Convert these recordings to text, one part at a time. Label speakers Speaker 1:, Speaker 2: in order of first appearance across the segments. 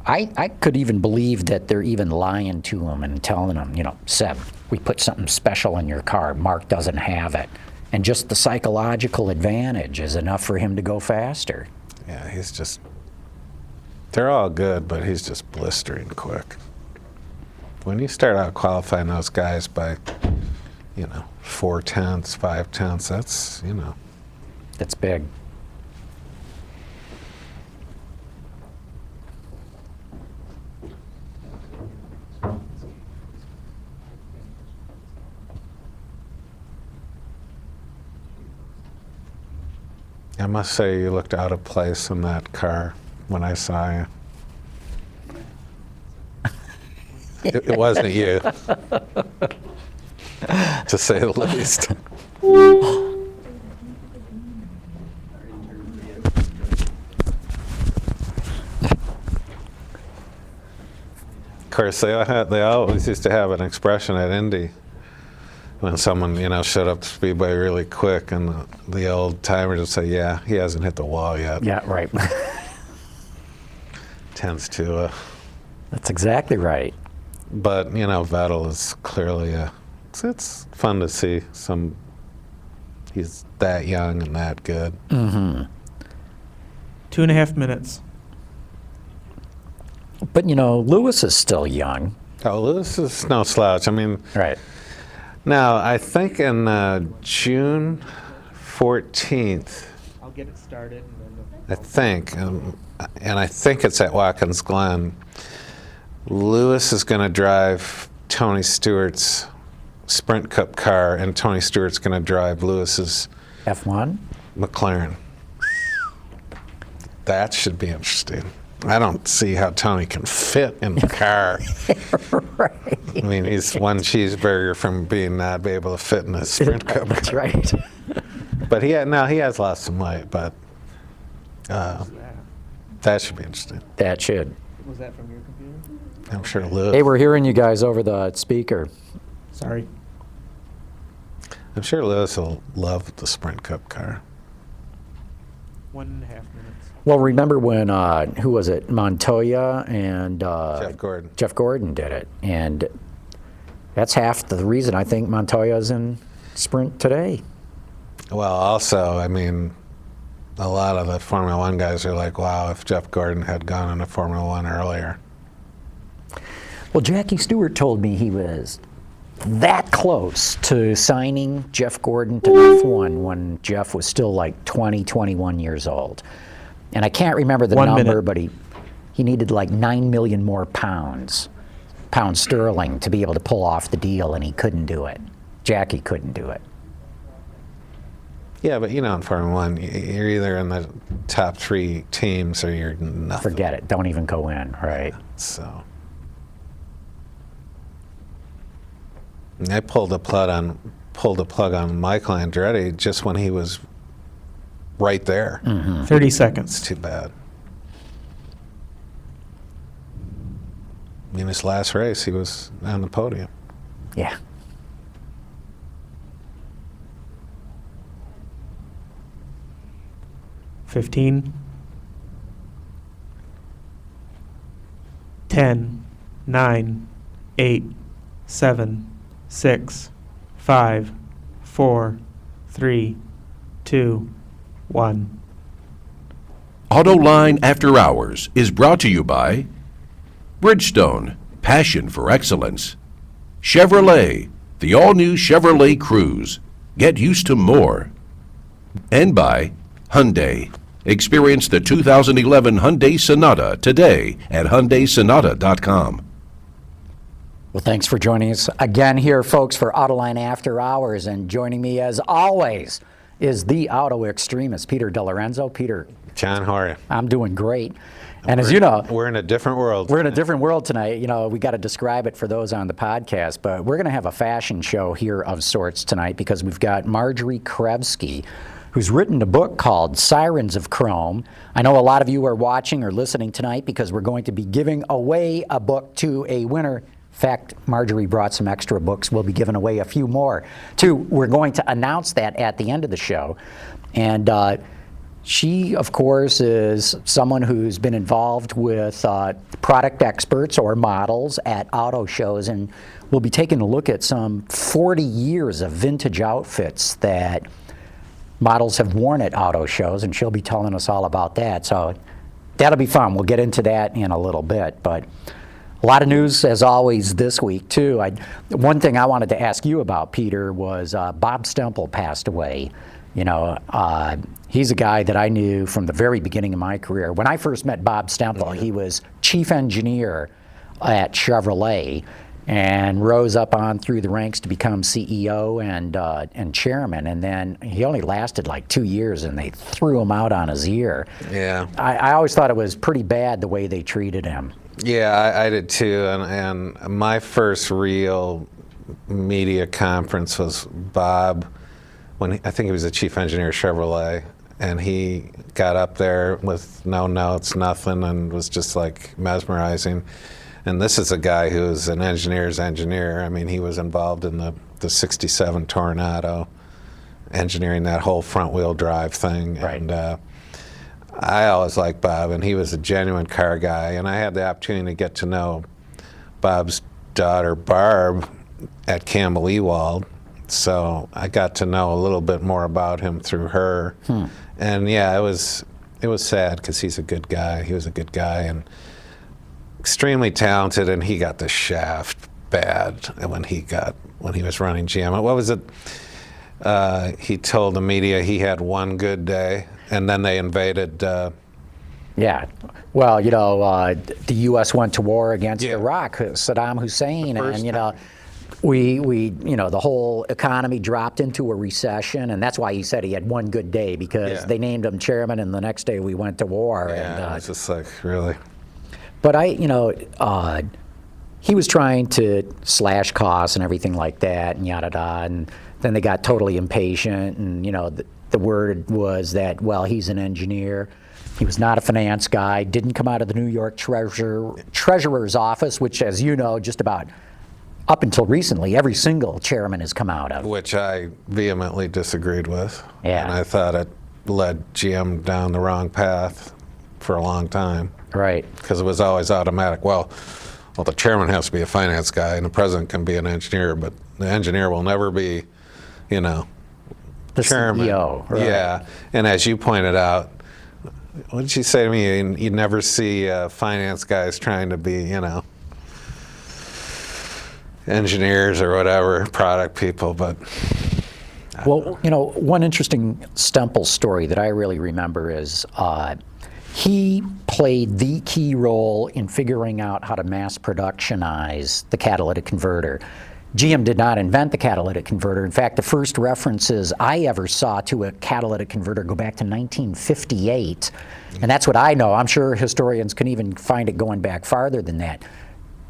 Speaker 1: I could even believe that they're even lying to him and telling him, Seb, we put something special in your car. Mark doesn't have it. And just the psychological advantage is enough for him to go faster.
Speaker 2: Yeah, he's just, they're all good, but he's just blistering quick. When you start out qualifying those guys by, 4/10, 5/10, that's,
Speaker 1: That's big.
Speaker 2: I must say you looked out of place in that car when I saw you. It wasn't you, to say the least. Of course, they always used to have an expression at Indy when someone, showed up to speedway really quick, and the old timer would say, "Yeah, he hasn't hit the wall yet."
Speaker 1: Yeah, right.
Speaker 2: Tends to.
Speaker 1: That's exactly right.
Speaker 2: But Vettel is clearly it's fun to see some. He's that young and that good.
Speaker 1: Mm-hmm.
Speaker 3: 2.5 minutes.
Speaker 1: But Lewis is still young.
Speaker 2: Oh, Lewis is no slouch. I mean,
Speaker 1: Right.
Speaker 2: Now I think in June 14th.
Speaker 3: I'll get it started.
Speaker 2: I think, and I think it's at Watkins Glen. Lewis is going to drive Tony Stewart's Sprint Cup car, and Tony Stewart's going to drive Lewis's
Speaker 1: F1?
Speaker 2: McLaren. That should be interesting. I don't see how Tony can fit in the car.
Speaker 1: Right.
Speaker 2: I mean, he's one cheeseburger from not be able to fit in a Sprint Cup
Speaker 1: That's
Speaker 2: car.
Speaker 1: right.
Speaker 2: But he has lost some weight, but that should be interesting.
Speaker 1: That should.
Speaker 3: Was that from your computer?
Speaker 2: I'm sure Lewis.
Speaker 1: Hey, we're hearing you guys over the speaker.
Speaker 3: Sorry.
Speaker 2: I'm sure Lewis will love the Sprint Cup car.
Speaker 3: 1.5 minutes.
Speaker 1: Well, remember when, who was it, Montoya and
Speaker 2: Jeff Gordon
Speaker 1: did it. And that's half the reason I think Montoya's in Sprint today.
Speaker 2: Well, also, I mean, a lot of the Formula One guys are like, wow, if Jeff Gordon had gone into Formula One earlier.
Speaker 1: Well, Jackie Stewart told me he was that close to signing Jeff Gordon to F1 when Jeff was still like 20, 21 years old. And I can't remember the number, but he needed like 9 million more pounds sterling to be able to pull off the deal, and he couldn't do it. Jackie couldn't do it.
Speaker 2: Yeah, but in Formula One, you're either in the top 3 teams or you're nothing.
Speaker 1: Forget it. Don't even go in, right?
Speaker 2: So I pulled the plug on Michael Andretti just when he was right there.
Speaker 1: Mm-hmm.
Speaker 3: 30 seconds.
Speaker 2: It's too bad. In his last race, he was on the podium.
Speaker 1: Yeah.
Speaker 3: $15, 10, 9, 8, 7, 6, 5, 4, 3, 2, 1.
Speaker 4: Autoline After Hours is brought to you by Bridgestone, passion for excellence. Chevrolet, the all-new Chevrolet Cruze. Get used to more. And by Hyundai. Experience the 2011 Hyundai Sonata today at HyundaiSonata.com.
Speaker 1: Well, thanks for joining us again here, folks, for Autoline After Hours. And joining me, as always, is the Autoextremist, Peter Lorenzo. Peter.
Speaker 2: John, how are you?
Speaker 1: I'm doing great. And as you know,
Speaker 2: we're in a different world.
Speaker 1: We're in a different world tonight. We got to describe it for those on the podcast, but we're going to have a fashion show here of sorts tonight because we've got Margery Krevsky, who's written a book called Sirens of Chrome. I know a lot of you are watching or listening tonight because we're going to be giving away a book to a winner. In fact, Margery brought some extra books. We'll be giving away a few more, too. We're going to announce that at the end of the show. And She, of course, is someone who's been involved with product experts or models at auto shows, and we'll be taking a look at some 40 years of vintage outfits that models have worn at auto shows, and she'll be telling us all about that. So that'll be fun. We'll get into that in a little bit. But a lot of news, as always, this week, too. One thing I wanted to ask you about, Peter, was Bob Stempel passed away. You know, he's a guy that I knew from the very beginning of my career. When I first met Bob Stempel, he was chief engineer at Chevrolet and rose up on through the ranks to become CEO and chairman. And then he only lasted like 2 years, and they threw him out on his ear.
Speaker 2: Yeah.
Speaker 1: I always thought it was pretty bad the way they treated him.
Speaker 2: Yeah, I did too. And my first real media conference was Bob, I think he was the chief engineer of Chevrolet, and he got up there with no notes, nothing, and was just like mesmerizing. And this is a guy who's an engineer's engineer. I mean, he was involved in the 67 Tornado, engineering that whole front-wheel drive thing.
Speaker 1: Right.
Speaker 2: And I always liked Bob, and he was a genuine car guy. And I had the opportunity to get to know Bob's daughter, Barb, at Campbell Ewald. So I got to know a little bit more about him through her. And yeah, it was sad because he's a good guy. He was a good guy and extremely talented, and he got the shaft bad when he was running GM. What was it? He told the media he had one good day, and then they invaded.
Speaker 1: Yeah. Well, you know, the U.S. went to war against Iraq, Saddam Hussein, and, you know, the whole economy dropped into a recession, and that's why he said he had one good day, because they named him chairman, and the next day we went to war.
Speaker 2: Yeah,
Speaker 1: and,
Speaker 2: it's just like, really.
Speaker 1: But he was trying to slash costs and everything like that, and yada yada, and then they got totally impatient, and, you know, the word was that, well, he's an engineer. He was not a finance guy, didn't come out of the New York Treasurer's office, which, as you know, just about up until recently, every single chairman has come out of.
Speaker 2: Which I vehemently disagreed with.
Speaker 1: Yeah.
Speaker 2: And I thought it led GM down the wrong path for a long time.
Speaker 1: Right.
Speaker 2: Because it was always automatic. Well, the chairman has to be a finance guy, and the president can be an engineer, but the engineer will never be, you know,
Speaker 1: The
Speaker 2: chairman.
Speaker 1: CEO. Right.
Speaker 2: Yeah. And as you pointed out, what did you say to me? You never see finance guys trying to be, you know, engineers or whatever, product people, but.
Speaker 1: Well, you know, one interesting Stempel story that I really remember is he played the key role in figuring out how to mass productionize the catalytic converter. GM did not invent the catalytic converter. In fact, the first references I ever saw to a catalytic converter go back to 1958, and that's what I know. I'm sure historians can even find it going back farther than that.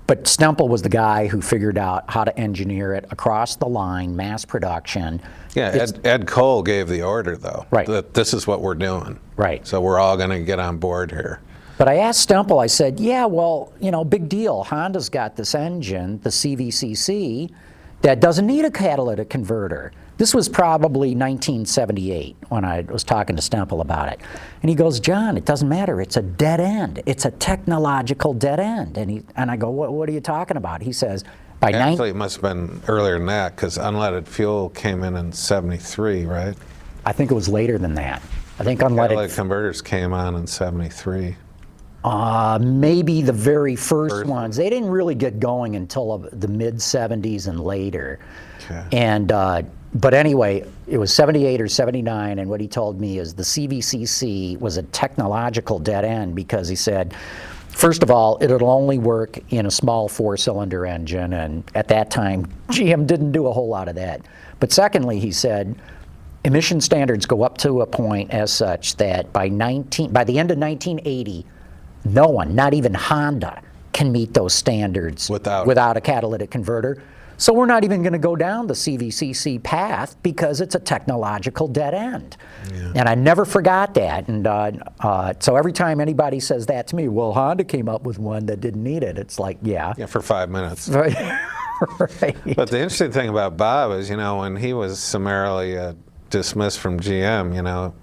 Speaker 1: But Stempel was the guy who figured out how to engineer it across the line, mass production.
Speaker 2: Yeah, Ed Cole gave the order, though.
Speaker 1: Right.
Speaker 2: That this is what we're doing.
Speaker 1: Right.
Speaker 2: So we're all going to get on board here.
Speaker 1: But I asked Stempel, I said, yeah, well, you know, big deal. Honda's got this engine, the CVCC, that doesn't need a catalytic converter. This was probably 1978 when I was talking to Stempel about it. And he goes, John, it doesn't matter. It's a dead end. It's a technological dead end. And I go, what are you talking about? He says,
Speaker 2: Actually, it must have been earlier than that, because unleaded fuel came in 73, right?
Speaker 1: I think it was later than that. I think unleaded
Speaker 2: Catalytic converters came on in 73.
Speaker 1: Maybe the very first ones. They didn't really get going until the mid-70s and later.
Speaker 2: Okay.
Speaker 1: And but anyway, it was 78 or 79, and what he told me is the CVCC was a technological dead end, because he said, first of all, it'll only work in a small 4-cylinder engine, and at that time, GM didn't do a whole lot of that. But secondly, he said, emission standards go up to a point as such that by the end of 1980, no one, not even Honda, can meet those standards without a catalytic converter. So we're not even going to go down the CVCC path, because it's a technological dead end. Yeah. And I never forgot that. And so every time anybody says that to me, well, Honda came up with one that didn't need it. It's like, yeah.
Speaker 2: Yeah, for 5 minutes.
Speaker 1: Right.
Speaker 2: But the interesting thing about Bob is, you know, when he was summarily dismissed from GM, you know,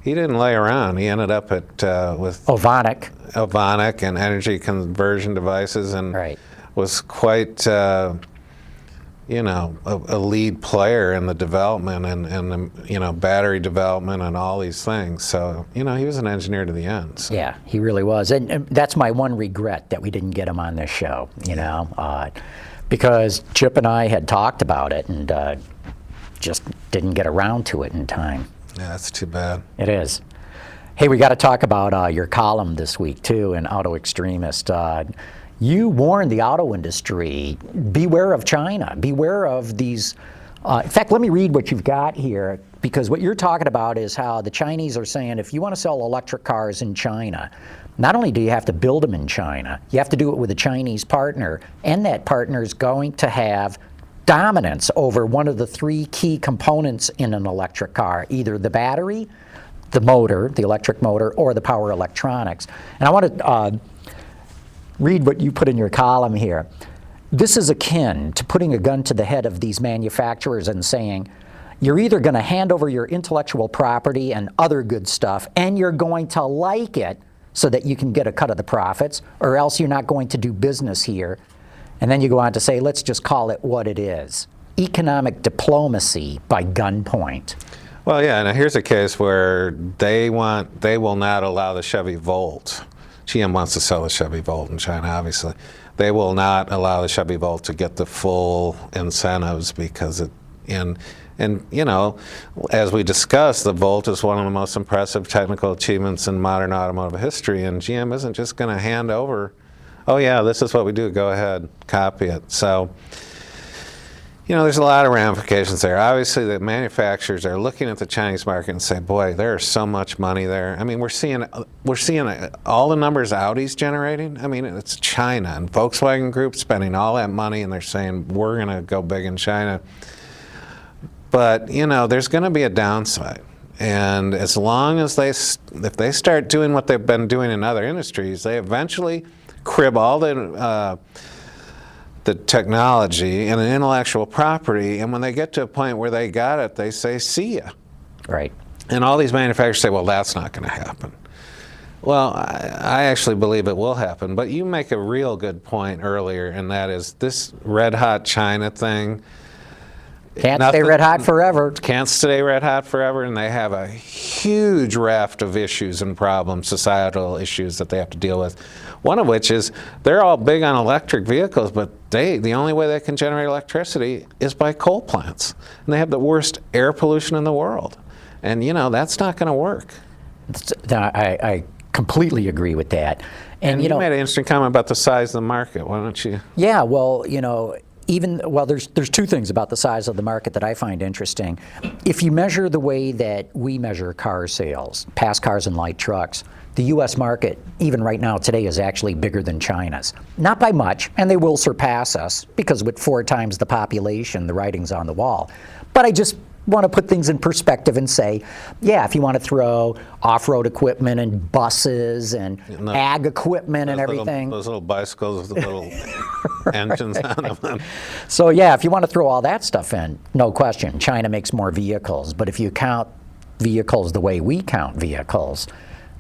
Speaker 2: he didn't lay around. He ended up at with
Speaker 1: Ovonic.
Speaker 2: and energy conversion devices, and
Speaker 1: Right.
Speaker 2: was quite you know, a lead player in the development and you know, battery development and all these things. So, you know, he was an engineer to the end. So.
Speaker 1: Yeah, he really was. And that's my one regret, that we didn't get him on this show, you know, because Chip and I had talked about it and just didn't get around to it in time.
Speaker 2: Yeah, that's too bad.
Speaker 1: It is. Hey, we got to talk about your column this week, too, in Autoextremist. You warned the auto industry, beware of China, beware of these. In fact, let me read what you've got here, because what you're talking about is how the Chinese are saying, if you want to sell electric cars in China, not only do you have to build them in China, you have to do it with a Chinese partner, and that partner is going to have dominance over one of the three key components in an electric car, either the battery, the motor, the electric motor, or the power electronics. And I want to read what you put in your column here. This is akin to putting a gun to the head of these manufacturers and saying, you're either going to hand over your intellectual property and other good stuff, and you're going to like it so that you can get a cut of the profits, or else you're not going to do business here. And then you go on to say, let's just call it what it is. Economic diplomacy by gunpoint.
Speaker 2: Well, yeah, now here's a case where they will not allow the Chevy Volt. GM wants to sell the Chevy Volt in China, obviously. They will not allow the Chevy Volt to get the full incentives because and you know, as we discussed, the Volt is one of the most impressive technical achievements in modern automotive history, and GM isn't just going to hand over, oh yeah, this is what we do, go ahead, copy it. So, you know, there's a lot of ramifications there. Obviously, the manufacturers are looking at the Chinese market and say, boy, there's so much money there. I mean, we're seeing all the numbers Audi's generating. I mean, it's China, and Volkswagen Group spending all that money, and they're saying, we're going to go big in China. But, you know, there's going to be a downside. And as long as if they start doing what they've been doing in other industries, they eventually crib all the technology and the intellectual property, and when they get to a point where they got it, they say, see ya.
Speaker 1: Right.
Speaker 2: And all these manufacturers say, well, that's not going to happen. Well, I actually believe it will happen, but you make a real good point earlier, and that is this red-hot China thing.
Speaker 1: Can't stay red hot forever.
Speaker 2: Can't stay red hot forever, and they have a huge raft of issues and problems, societal issues that they have to deal with. One of which is they're all big on electric vehicles, but the only way they can generate electricity is by coal plants. And they have the worst air pollution in the world. And, you know, that's not going to work.
Speaker 1: I completely agree with that.
Speaker 2: And
Speaker 1: you know,
Speaker 2: made an interesting comment about the size of the market. Why don't you?
Speaker 1: Yeah, well, you know, there's two things about the size of the market that I find interesting. If you measure the way that we measure car sales, pass cars and light trucks, the U.S. market, even right now today, is actually bigger than China's. Not by much, and they will surpass us, because with 4 times the population, the writing's on the wall. But I just want to put things in perspective and say, yeah, if you want to throw off-road equipment and buses and ag equipment and everything.
Speaker 2: Those little bicycles with the little engines on them.
Speaker 1: So yeah, if you want to throw all that stuff in, no question, China makes more vehicles. But if you count vehicles the way we count vehicles,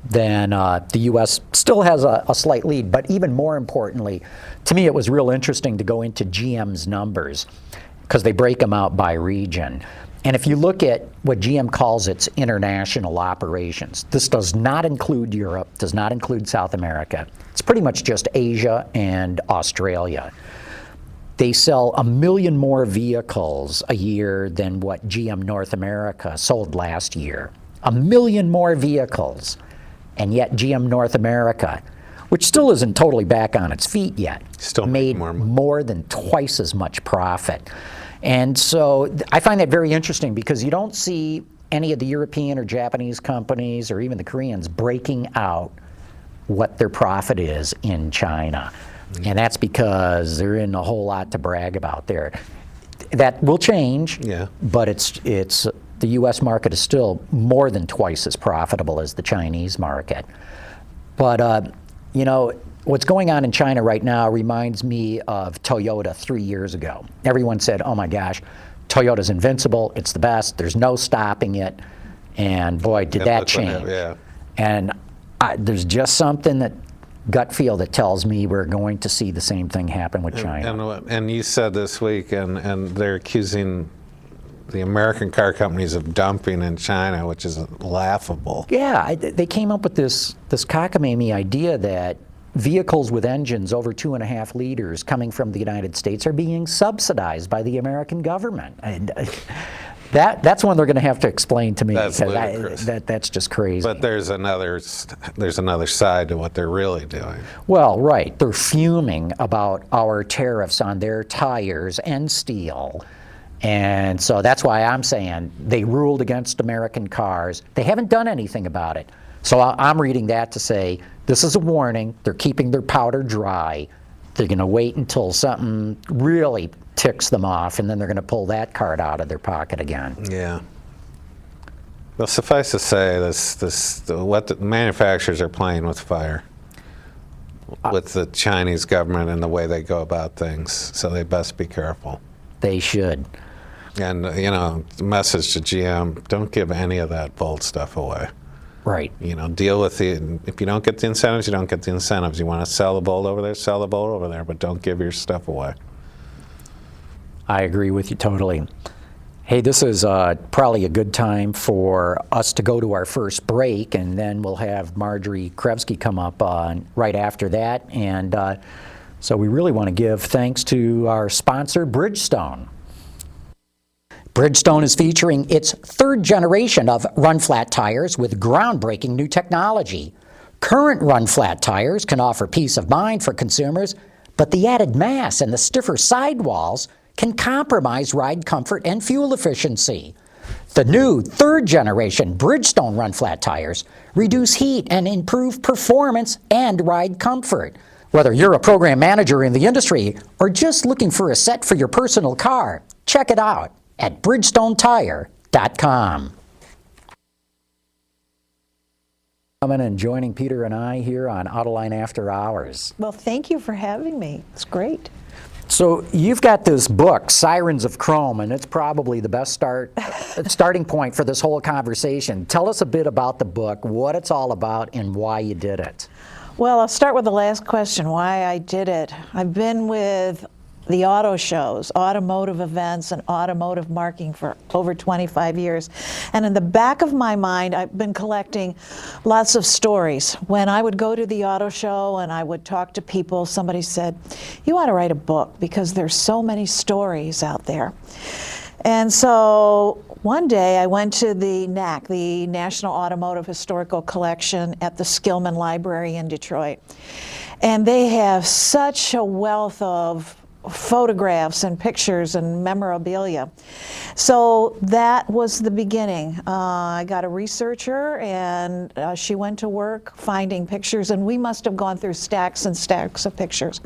Speaker 1: then the U.S. still has a slight lead. But even more importantly, to me it was real interesting to go into GM's numbers, because they break them out by region. And if you look at what GM calls its international operations, this does not include Europe, does not include South America. It's pretty much just Asia and Australia. They sell 1 million more vehicles a year than what GM North America sold last year. 1 million more vehicles. And yet GM North America, which still isn't totally back on its feet yet,
Speaker 2: still
Speaker 1: made more than twice as much profit. And so I find that very interesting, because you don't see any of the European or Japanese companies, or even the Koreans, breaking out what their profit is in China. And that's because there isn't a whole lot to brag about there. That will change,
Speaker 2: yeah.
Speaker 1: But it's the U.S. market is still more than twice as profitable as the Chinese market. But, you know, what's going on in China right now reminds me of Toyota 3 years ago. Everyone said, oh my gosh, Toyota's invincible, it's the best, there's no stopping it. And boy, did that change.
Speaker 2: Yeah.
Speaker 1: And there's just something that gut feel that tells me we're going to see the same thing happen with China.
Speaker 2: And you said this week, and they're accusing the American car companies of dumping in China, which is laughable.
Speaker 1: Yeah, they came up with this cockamamie idea that vehicles with engines over 2.5 liters coming from the United States are being subsidized by the American government. And that's one they're going to have to explain to me.
Speaker 2: That's ludicrous.
Speaker 1: That's just crazy.
Speaker 2: But there's another side to what they're really doing.
Speaker 1: Well, right. They're fuming about our tariffs on their tires and steel. And so that's why I'm saying they ruled against American cars. They haven't done anything about it. So I'm reading that to say this is a warning. They're keeping their powder dry. They're going to wait until something really ticks them off, and then they're going to pull that card out of their pocket again.
Speaker 2: Yeah. Well, suffice to say, what the manufacturers are playing with fire, with the Chinese government and the way they go about things. So they best be careful.
Speaker 1: They should.
Speaker 2: And the message to GM: don't give any of that Volt stuff away.
Speaker 1: Right.
Speaker 2: Deal with if you don't get the incentives, you don't get the incentives. You want to sell the Volt over there, sell the Volt over there, but don't give your stuff away.
Speaker 1: I agree with you totally. Hey, this is probably a good time for us to go to our first break, and then we'll have Margery Krevsky come up right after that. And so we really want to give thanks to our sponsor, Bridgestone. Bridgestone is featuring its 3rd generation of run-flat tires with groundbreaking new technology. Current run-flat tires can offer peace of mind for consumers, but the added mass and the stiffer sidewalls can compromise ride comfort and fuel efficiency. The new 3rd generation Bridgestone run-flat tires reduce heat and improve performance and ride comfort. Whether you're a program manager in the industry or just looking for a set for your personal car, check it out at bridgestonetire.com. Coming and joining Peter and I here on Autoline After Hours.
Speaker 5: Well, thank you for having me. It's great.
Speaker 1: So you've got this book, Sirens of Chrome, and it's probably the best starting point for this whole conversation. Tell us a bit about the book, what it's all about, and why you did it.
Speaker 5: Well, I'll start with the last question, why I did it. I've been with the auto shows, automotive events, and automotive marketing for over 25 years. And in the back of my mind, I've been collecting lots of stories. When I would go to the auto show and I would talk to people, somebody said, you ought to write a book because there's so many stories out there. And so one day I went to the NAC, the National Automotive Historical Collection at the Skillman Library in Detroit. And they have such a wealth of photographs and pictures and memorabilia. So that was the beginning. I got a researcher, and she went to work finding pictures, and we must have gone through stacks and stacks of pictures.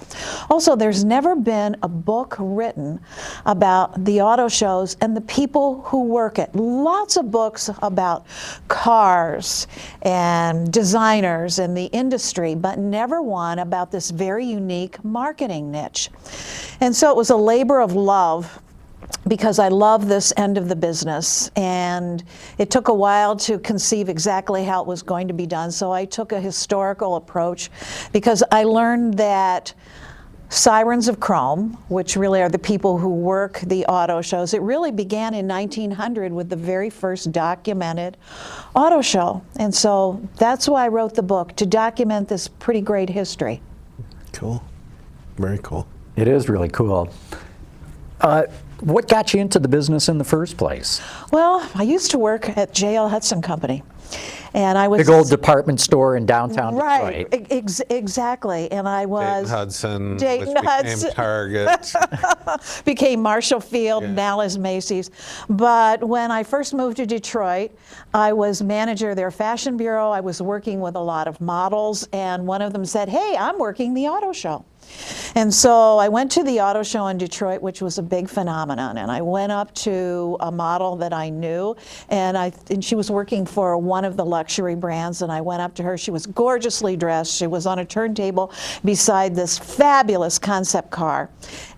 Speaker 5: Also, there's never been a book written about the auto shows and the people who work it. Lots of books about cars and designers and the industry, but never one about this very unique marketing niche. And so it was a labor of love because I love this end of the business, and it took a while to conceive exactly how it was going to be done. So I took a historical approach because I learned that Sirens of Chrome, which really are the people who work the auto shows, it really began in 1900 with the very first documented auto show. And so that's why I wrote the book, to document this pretty great history.
Speaker 2: Cool. Very cool.
Speaker 1: It is really cool. What got you into the business in the first place?
Speaker 5: Well, I used to work at J.L. Hudson Company. And I was
Speaker 1: big old department store in downtown
Speaker 5: right,
Speaker 1: Detroit.
Speaker 5: Exactly. And I was
Speaker 2: Dayton Hudson,
Speaker 5: Dayton
Speaker 2: which
Speaker 5: Hudson.
Speaker 2: became Target.
Speaker 5: Became Marshall Field,
Speaker 2: Yeah.
Speaker 5: now is Macy's. But when I first moved to Detroit, I was manager of their fashion bureau. I was working with a lot of models, and one of them said, hey, I'm working the auto show. And so I went to the auto show in Detroit, which was a big phenomenon, and I went up to a model that I knew, and she was working for one of the luxury brands, and I went up to her. She was gorgeously dressed. She was on a turntable beside this fabulous concept car.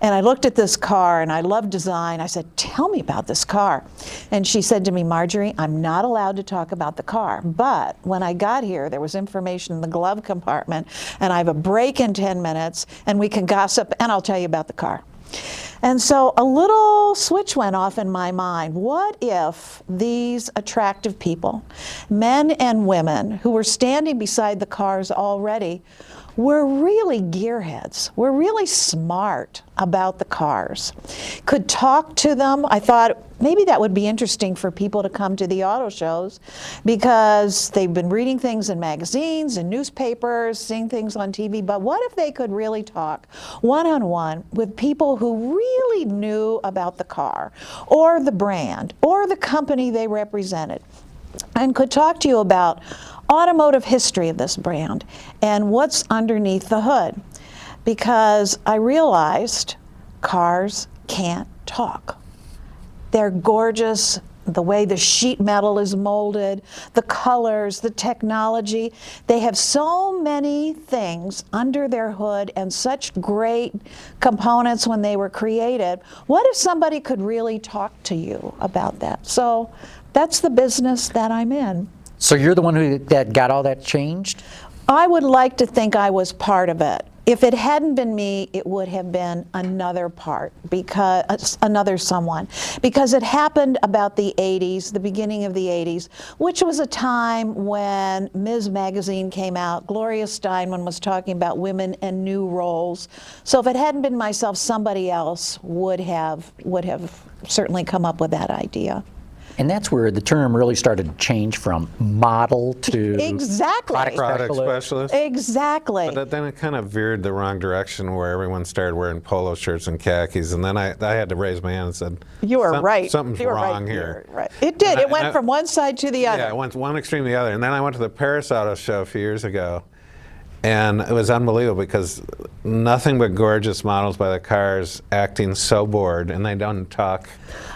Speaker 5: And I looked at this car, and I love design. I said, tell me about this car. And she said to me, Margery, I'm not allowed to talk about the car. But when I got here, there was information in the glove compartment, and I have a break in 10 minutes, and we can gossip, and I'll tell you about the car. And so a little switch went off in my mind. What if these attractive people, men and women, who were standing beside the cars already, were really gearheads, were really smart about the cars, could talk to them? I thought maybe that would be interesting for people to come to the auto shows, because they've been reading things in magazines and newspapers, seeing things on TV, but what if they could really talk one-on-one with people who really knew about the car or the brand or the company they represented, and could talk to you about automotive history of this brand and what's underneath the hood? Because I realized cars can't talk. They're gorgeous, the way the sheet metal is molded, the colors, the technology. They have so many things under their hood and such great components when they were created. What if somebody could really talk to you about that? So that's the business that I'm in.
Speaker 1: So you're the one that got all that changed?
Speaker 5: I would like to think I was part of it. If it hadn't been me, it would have been another part, because another someone. Because it happened about the 80s, the beginning of the 80s, which was a time when Ms. Magazine came out. Gloria Steinman was talking about women and new roles. So if it hadn't been myself, somebody else would have certainly come up with that idea.
Speaker 1: And that's where the term really started to change from model to
Speaker 5: Exactly.
Speaker 2: Product specialist.
Speaker 5: Exactly.
Speaker 2: But then it kind of veered the wrong direction, where everyone started wearing polo shirts and khakis, and then I had to raise my hand and said,
Speaker 5: You were right.
Speaker 2: Something's
Speaker 5: You were
Speaker 2: wrong
Speaker 5: right.
Speaker 2: here.
Speaker 5: You were right. It did. It went from one side to the other.
Speaker 2: Yeah, it went one extreme to the other. And then I went to the Paris Auto Show a few years ago, and it was unbelievable, because nothing but gorgeous models by the cars acting so bored, and they don't talk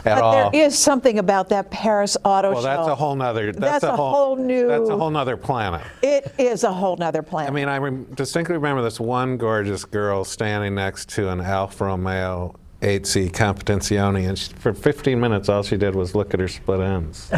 Speaker 2: at all.
Speaker 5: But there is something about that Paris Auto Show.
Speaker 2: Well, that's a whole nother.
Speaker 5: That's a whole new.
Speaker 2: That's a whole nother planet.
Speaker 5: It is a whole nother planet.
Speaker 2: I mean, I distinctly remember this one gorgeous girl standing next to an Alfa Romeo 8C Competizione, and for 15 minutes, all she did was look at her split ends.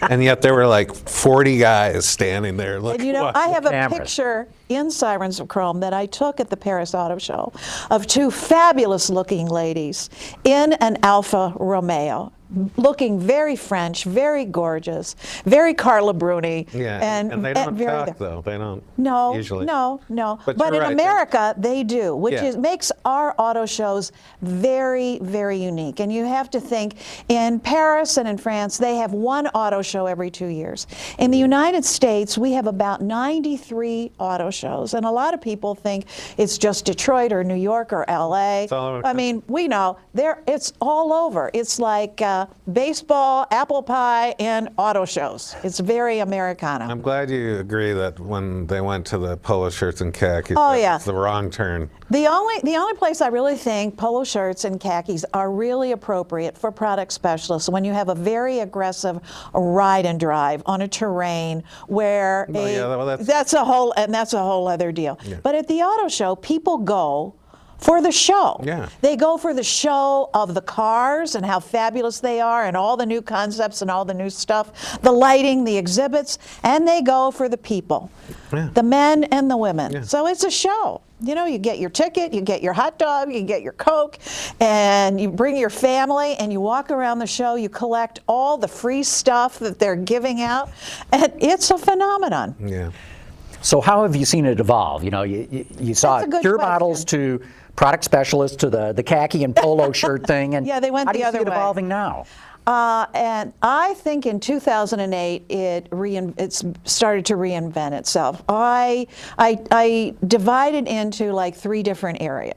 Speaker 2: And yet there were like 40 guys standing there looking.
Speaker 5: And you know, I have a
Speaker 1: cameras.
Speaker 5: picture in Sirens of Chrome that I took at the Paris Auto Show of two fabulous looking ladies in an Alfa Romeo, looking very French, very gorgeous, very Carla Bruni.
Speaker 2: Yeah, and they don't
Speaker 5: very
Speaker 2: talk though. They don't
Speaker 5: No,
Speaker 2: usually.
Speaker 5: no.
Speaker 2: But
Speaker 5: But
Speaker 2: you're
Speaker 5: in
Speaker 2: right.
Speaker 5: America, they do, which
Speaker 2: Yeah.
Speaker 5: makes our auto shows very, very unique. And you have to think, in Paris and in France, they have one auto show every 2 years. In the United States, we have about 93 auto shows. And a lot of people think it's just Detroit or New York or LA.
Speaker 2: It's all over the
Speaker 5: I mean, we know, it's all over. It's like baseball, apple pie, and auto shows. It's very Americana.
Speaker 2: I'm glad you agree that when they went to the polo shirts and khakis,
Speaker 5: Oh,
Speaker 2: that
Speaker 5: yeah.
Speaker 2: was the wrong turn.
Speaker 5: The only place I really think polo shirts and khakis are really appropriate for product specialists when you have a very aggressive ride and drive on a terrain where
Speaker 2: Well, yeah, well,
Speaker 5: that's a whole other deal.
Speaker 2: Yeah.
Speaker 5: But at the auto show, people go for the show.
Speaker 2: Yeah.
Speaker 5: They go for the show of the cars and how fabulous they are and all the new concepts and all the new stuff, the lighting, the exhibits, and they go for the people,
Speaker 2: Yeah.
Speaker 5: the men and the women.
Speaker 2: Yeah.
Speaker 5: So it's a show. You know, you get your ticket, you get your hot dog, you get your Coke, and you bring your family and you walk around the show, you collect all the free stuff that they're giving out, and it's a phenomenon.
Speaker 2: Yeah.
Speaker 1: So how have you seen it evolve? You know, you saw
Speaker 5: That's a good
Speaker 1: pure
Speaker 5: question.
Speaker 1: models to product specialists to the khaki and polo shirt thing, and
Speaker 5: Yeah, they went
Speaker 1: how do
Speaker 5: the
Speaker 1: you
Speaker 5: other
Speaker 1: see it
Speaker 5: way.
Speaker 1: evolving now?
Speaker 5: And I think in 2008 it started to reinvent itself. I divided into like 3 different areas.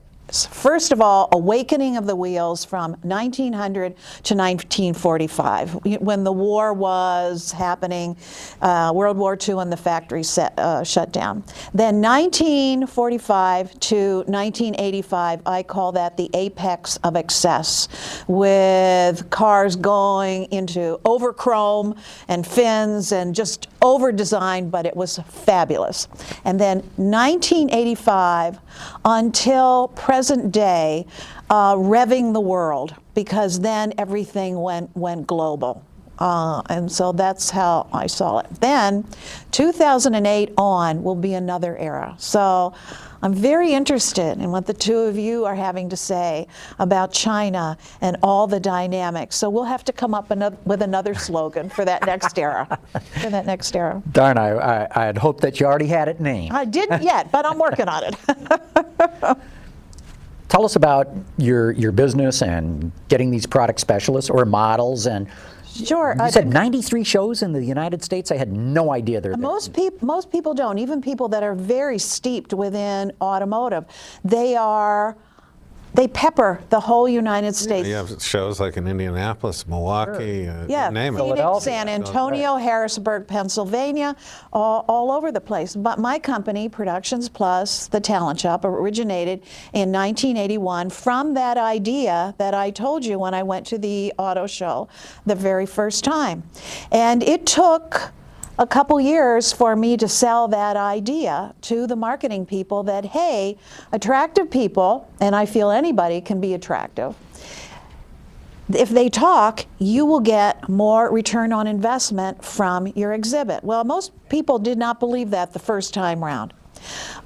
Speaker 5: First of all, awakening of the wheels from 1900 to 1945, when the war was happening, World War II, and the factories shut down. Then 1945 to 1985, I call that the apex of excess, with cars going into over chrome and fins and just over designed, but it was fabulous. And then 1985 until present present day revving the world, because then everything went global. And so that's how I saw it. Then 2008 on will be another era. So I'm very interested in what the two of you are having to say about China and all the dynamics. So we'll have to come up with another slogan for that next era. For that next era.
Speaker 1: Darn, I had hoped that you already had it named.
Speaker 5: I didn't yet, but I'm working on it.
Speaker 1: Tell us about your business and getting these product specialists or models. And
Speaker 5: Sure.
Speaker 1: you said 93 shows in the United States. I had no idea there.
Speaker 5: Most people don't. Even people that are very steeped within automotive, they pepper the whole United States.
Speaker 2: You have shows like in Indianapolis, Milwaukee,
Speaker 5: Yeah,
Speaker 2: name it.
Speaker 5: Phoenix, San Antonio, Harrisburg, Pennsylvania, all over the place. But my company, Productions Plus, the Talent Shop, originated in 1981 from that idea that I told you when I went to the auto show the very first time. And it took a couple years for me to sell that idea to the marketing people that, hey, attractive people, and I feel anybody can be attractive, if they talk, you will get more return on investment from your exhibit. Well, most people did not believe that the first time round.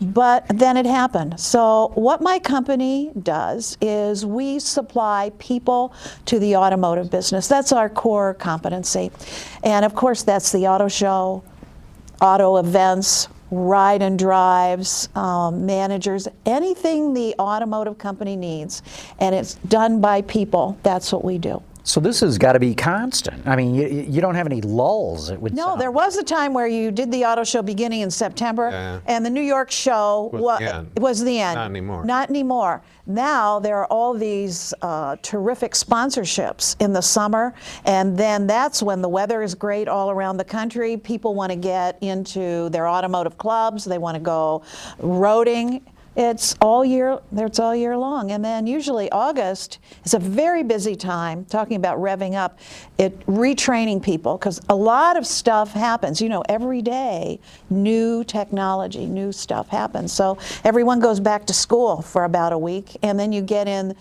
Speaker 5: But then it happened. So what my company does is we supply people to the automotive business. That's our core competency. And of course, that's the auto show, auto events, ride and drives, managers, anything the automotive company needs. And it's done by people. That's what we do.
Speaker 1: So this has got to be constant. I mean, you don't have any lulls. It would
Speaker 5: No,
Speaker 1: sound.
Speaker 5: there was a time where you did the auto show beginning in September,
Speaker 2: Yeah.
Speaker 5: and the New York show was the end.
Speaker 2: Not anymore.
Speaker 5: Not anymore. Now there are all these terrific sponsorships in the summer, and then that's when the weather is great all around the country. People want to get into their automotive clubs. They want to go roading. It's all year long. And then usually August is a very busy time, talking about revving up, retraining people, because a lot of stuff happens. You know, every day, new technology, new stuff happens. So everyone goes back to school for about a week, and then you get in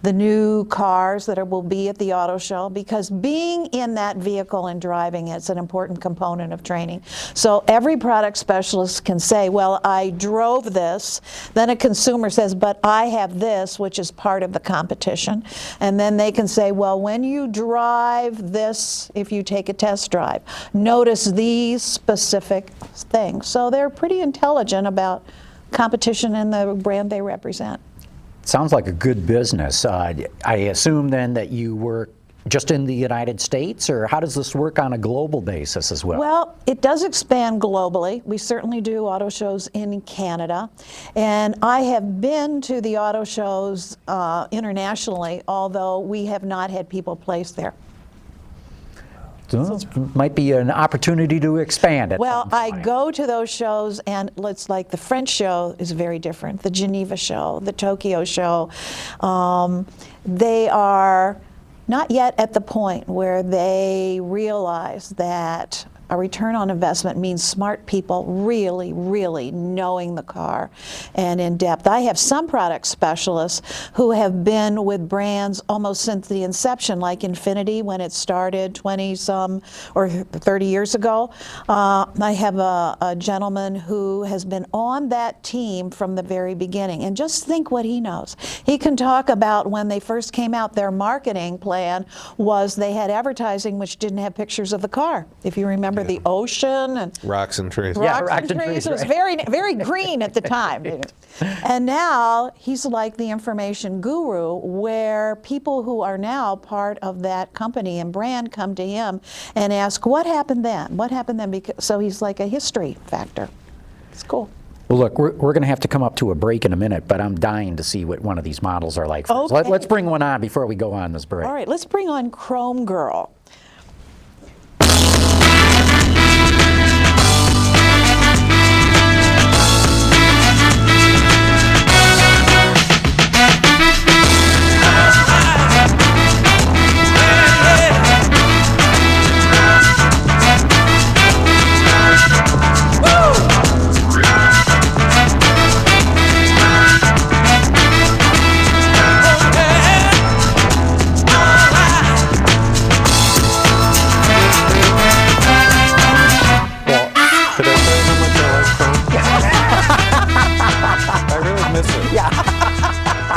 Speaker 5: the new cars that will be at the auto show, because being in that vehicle and driving it's an important component of training. So every product specialist can say, well, I drove this. Then a consumer says, but I have this, which is part of the competition. And then they can say, well, when you drive this, if you take a test drive, notice these specific things. So they're pretty intelligent about competition and the brand they represent.
Speaker 1: Sounds like a good business. I assume then that you work just in the United States, or how does this work on a global basis as well?
Speaker 5: Well, it does expand globally. We certainly do auto shows in Canada. And I have been to the auto shows internationally, although we have not had people placed there.
Speaker 1: So might be an opportunity to expand it.
Speaker 5: Well, I go to those shows, and it's like the French show is very different, the Geneva show, the Tokyo show. They are not yet at the point where they realize that a return on investment means smart people really, really knowing the car and in depth. I have some product specialists who have been with brands almost since the inception, like Infiniti when it started 20-some or 30 years ago. I have a gentleman who has been on that team from the very beginning. And just think what he knows. He can talk about when they first came out, their marketing plan was they had advertising which didn't have pictures of the car. If you remember the ocean and
Speaker 2: rocks and trees.
Speaker 5: rocks and trees. It was very, very green at the time. And now he's like the information guru, where people who are now part of that company and brand come to him and ask, what happened then? What happened then? So he's like a history factor. It's cool.
Speaker 1: Well, look, we're going to have to come up to a break in a minute, but I'm dying to see what one of these models are like first.
Speaker 5: Okay.
Speaker 1: Let's bring one on before we go on this break.
Speaker 5: All right, let's bring on Chrome Girl.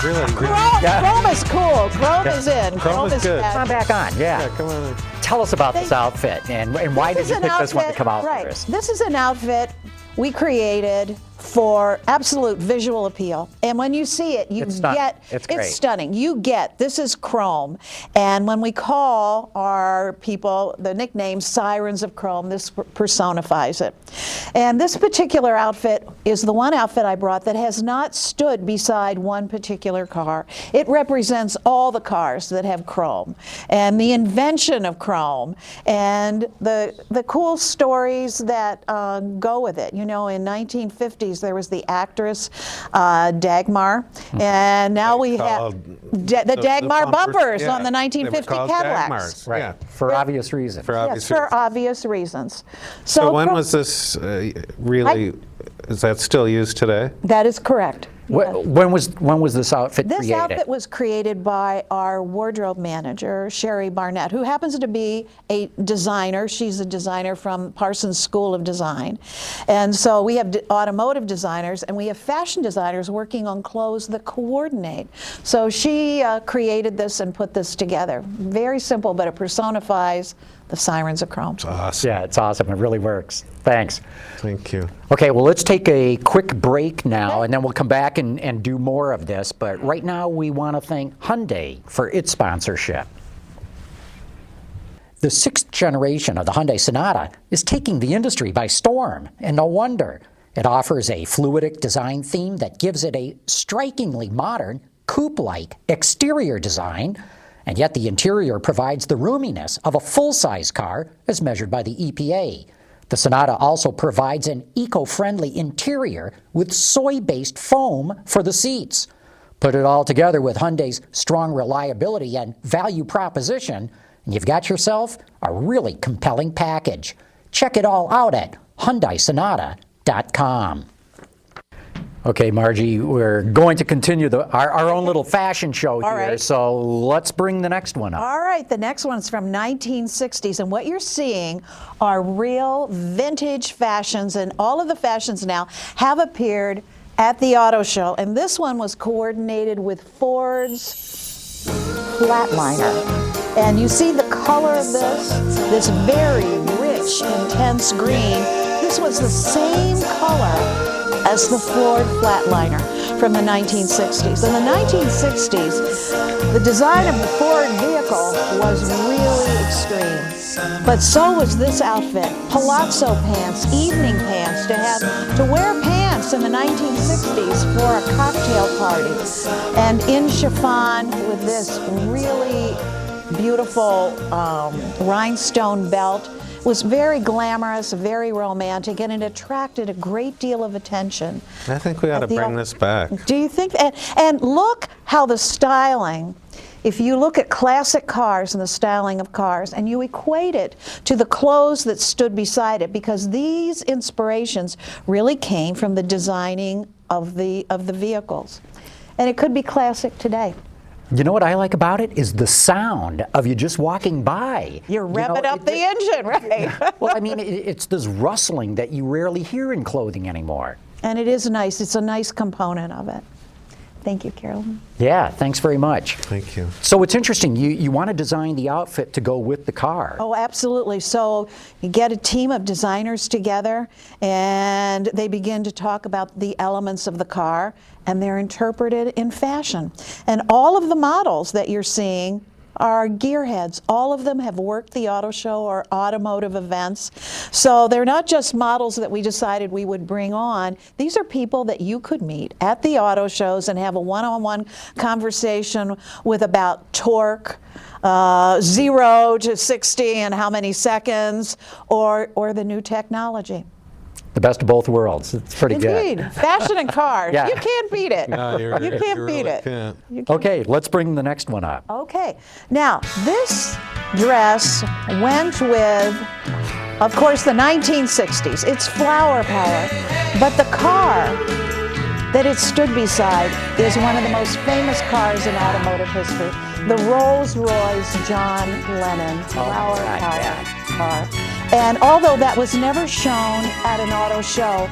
Speaker 2: Really?
Speaker 5: Chrome is cool. Chrome is in.
Speaker 2: Chrome is good.
Speaker 1: Come on back on, yeah.
Speaker 2: Come on.
Speaker 1: Tell us about this outfit and why did you pick this one to come out
Speaker 5: right.
Speaker 1: first?
Speaker 5: This is an outfit we created for absolute visual appeal. And when you see it, you
Speaker 1: It's stunning.
Speaker 5: get,
Speaker 1: It's great.
Speaker 5: stunning. You get, this is Chrome. And when we call our people the nickname Sirens of Chrome, this personifies it. And this particular outfit is the one outfit I brought that has not stood beside one particular car. It represents all the cars that have Chrome and the invention of Chrome and the cool stories that go with it. You know, in 1950s, there was the actress Dagmar, and now we have the Dagmar bumpers on the 1950 Cadillacs.
Speaker 1: Right,
Speaker 2: Yeah.
Speaker 1: for obvious reasons.
Speaker 5: Yes, for obvious reasons. So
Speaker 2: when was this really, is that still used today?
Speaker 5: That is correct. Yes.
Speaker 1: When was this outfit
Speaker 5: This
Speaker 1: created?
Speaker 5: outfit was created by our wardrobe manager, Sherry Barnett, who happens to be a designer. She's a designer from Parsons School of Design. And so we have automotive designers and we have fashion designers working on clothes that coordinate. So she created this and put this together. Very simple, but it personifies the Sirens of Chrome.
Speaker 2: Awesome.
Speaker 1: Yeah, it's awesome. It really works. Thanks.
Speaker 2: Thank you.
Speaker 1: Okay, well, let's take a quick break now, and then we'll come back and do more of this. But right now, we want to thank Hyundai for its sponsorship. The 6th generation of the Hyundai Sonata is taking the industry by storm, and no wonder. It offers a fluidic design theme that gives it a strikingly modern, coupe-like exterior design, and yet the interior provides the roominess of a full-size car as measured by the EPA. The Sonata also provides an eco-friendly interior with soy-based foam for the seats. Put it all together with Hyundai's strong reliability and value proposition, and you've got yourself a really compelling package. Check it all out at HyundaiSonata.com. Okay, Margie, we're going to continue our own little fashion show here,
Speaker 5: right.
Speaker 1: so let's bring the next one up.
Speaker 5: All right, the next one's from 1960s, and what you're seeing are real vintage fashions, and all of the fashions now have appeared at the auto show, and this one was coordinated with Ford's Flatliner. And you see the color of this very rich, intense green. This was the same color as the Ford Flatliner from the 1960s. In the 1960s, the design of the Ford vehicle was really extreme. But so was this outfit. Palazzo pants, evening pants, to wear pants in the 1960s for a cocktail party. And in chiffon with this really beautiful rhinestone belt. Was very glamorous, very romantic, and it attracted a great deal of attention.
Speaker 2: I think we ought to bring this back.
Speaker 5: Do you think? And look how the styling, if you look at classic cars and the styling of cars, and you equate it to the clothes that stood beside it, because these inspirations really came from the designing of the vehicles. And it could be classic today.
Speaker 1: You know what I like about it is the sound of you just walking by.
Speaker 5: You're revving up the engine, right?
Speaker 1: Well, I mean, it's this rustling that you rarely hear in clothing anymore.
Speaker 5: And it is nice. It's a nice component of it. Thank you, Carolyn.
Speaker 1: Yeah, thanks very much.
Speaker 2: Thank you.
Speaker 1: So it's interesting, you want to design the outfit to go with the car.
Speaker 5: Oh, absolutely. So you get a team of designers together and they begin to talk about the elements of the car and they're interpreted in fashion. And all of the models that you're seeing are gearheads. All of them have worked the auto show or automotive events. So they're not just models that we decided we would bring on. These are people that you could meet at the auto shows and have a one-on-one conversation with about torque, 0 to 60 in how many seconds, or the new technology.
Speaker 1: The best of both worlds. It's pretty good.
Speaker 5: Indeed. Fashion and cars.
Speaker 1: Yeah.
Speaker 5: You can't beat it.
Speaker 2: No,
Speaker 5: you can't
Speaker 2: you
Speaker 5: beat
Speaker 2: really
Speaker 5: it.
Speaker 2: can't.
Speaker 5: You can't.
Speaker 1: Okay, let's bring the next one up.
Speaker 5: Okay. Now, this dress went with, of course, the 1960s. It's flower power. But the car that it stood beside is one of the most famous cars in automotive history. The Rolls-Royce John Lennon flower power car. And although that was never shown at an auto show,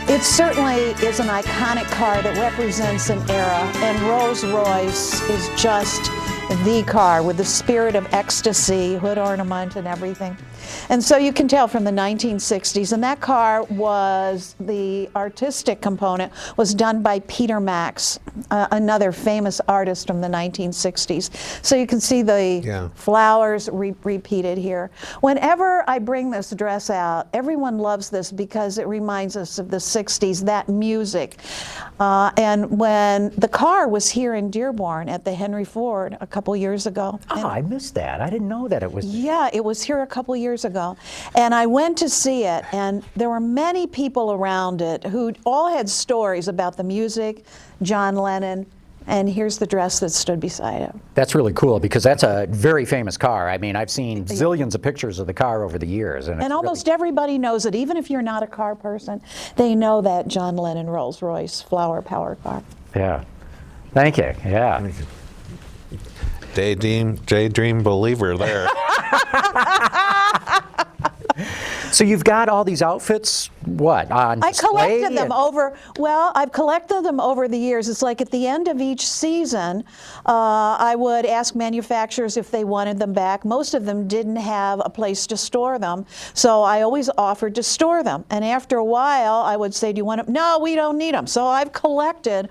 Speaker 5: It certainly is an iconic car that represents an era, and Rolls-Royce is just the car with the spirit of ecstasy, hood ornament and everything. And so you can tell from the 1960s, and that car was, the artistic component was done by Peter Max, another famous artist from the 1960s. So you can see the flowers repeated here. Whenever I bring this dress out, everyone loves this because it reminds us of the 60s, that music. And when the car was here in Dearborn at the Henry Ford a couple years ago.
Speaker 1: Oh, I missed that. I didn't know that it was.
Speaker 5: Yeah, it was here a couple years ago. And I went to see it, and there were many people around it who all had stories about the music, John Lennon, and here's the dress that stood beside it.
Speaker 1: That's really cool because that's a very famous car. I mean, I've seen zillions of pictures of the car over the years. And
Speaker 5: almost everybody knows it. Even if you're not a car person, they know that John Lennon Rolls-Royce flower power car.
Speaker 1: Yeah. Thank you. Yeah.
Speaker 2: Daydream believer there.
Speaker 1: So you've got all these outfits, what, on
Speaker 5: I
Speaker 1: display?
Speaker 5: collected them over, well, I've collected them over the years. It's like at the end of each season, I would ask manufacturers if they wanted them back. Most of them didn't have a place to store them, so I always offered to store them. And after a while, I would say, do you want them? No, we don't need them. So I've collected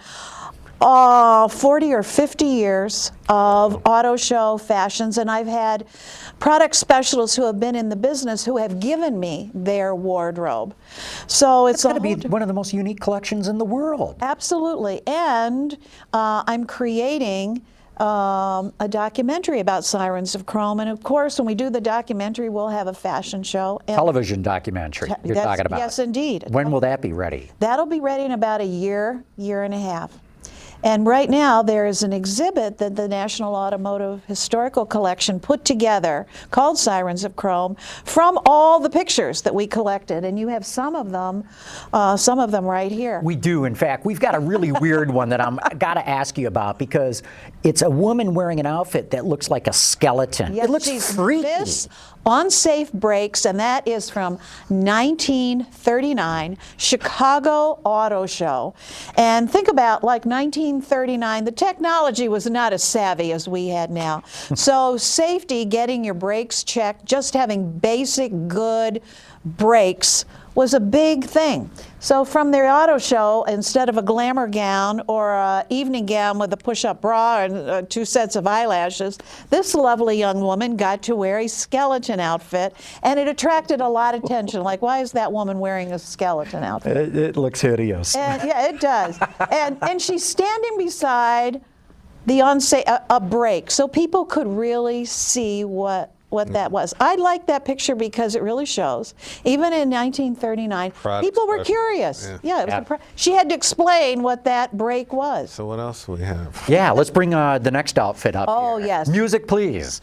Speaker 5: 40 or 50 years of auto show fashions, and I've had product specialists who have been in the business who have given me their wardrobe. So it's
Speaker 1: going to be one of the most unique collections in the world.
Speaker 5: Absolutely. And I'm creating a documentary about Sirens of Chrome, and of course when we do the documentary we'll have a fashion show.
Speaker 1: Television documentary you're talking about.
Speaker 5: Yes, indeed.
Speaker 1: When will that be ready?
Speaker 5: That'll be ready in about a year and a half. And right now there is an exhibit that the National Automotive Historical Collection put together called Sirens of Chrome from all the pictures that we collected. And you have some of them right here.
Speaker 1: We do, in fact. We've got a really weird one that I'm got to ask you about because it's a woman wearing an outfit that looks like a skeleton.
Speaker 5: Yes,
Speaker 1: it looks freaky.
Speaker 5: This on safe brakes, and that is from 1939 Chicago Auto Show. And think about like 1939, the technology was not as savvy as we had now. So safety, getting your brakes checked, just having basic good brakes was a big thing. So from their auto show, instead of a glamour gown or an evening gown with a push-up bra and 2 sets of eyelashes, this lovely young woman got to wear a skeleton outfit, and it attracted a lot of attention. Like, why is that woman wearing a skeleton outfit?
Speaker 1: It looks hideous.
Speaker 5: And, yeah, it does. And she's standing beside the a brake, so people could really see what that was. I like that picture because it really shows. Even in 1939, people were curious. Yeah, it was she had to explain what that brake was.
Speaker 2: So what else do we have?
Speaker 1: Yeah, let's bring the next outfit up.
Speaker 5: Oh,
Speaker 1: here.
Speaker 5: yes.
Speaker 1: Music, please.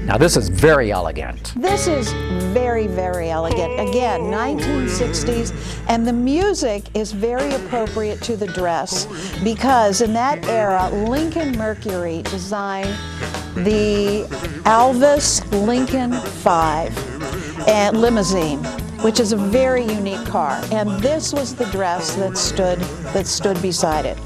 Speaker 1: Now this is very elegant.
Speaker 5: This is very, very elegant. Again, 1960s, and the music is very appropriate to the dress because in that era, Lincoln Mercury designed the Alvis Lincoln 5 and limousine, which is a very unique car. And this was the dress that stood beside it.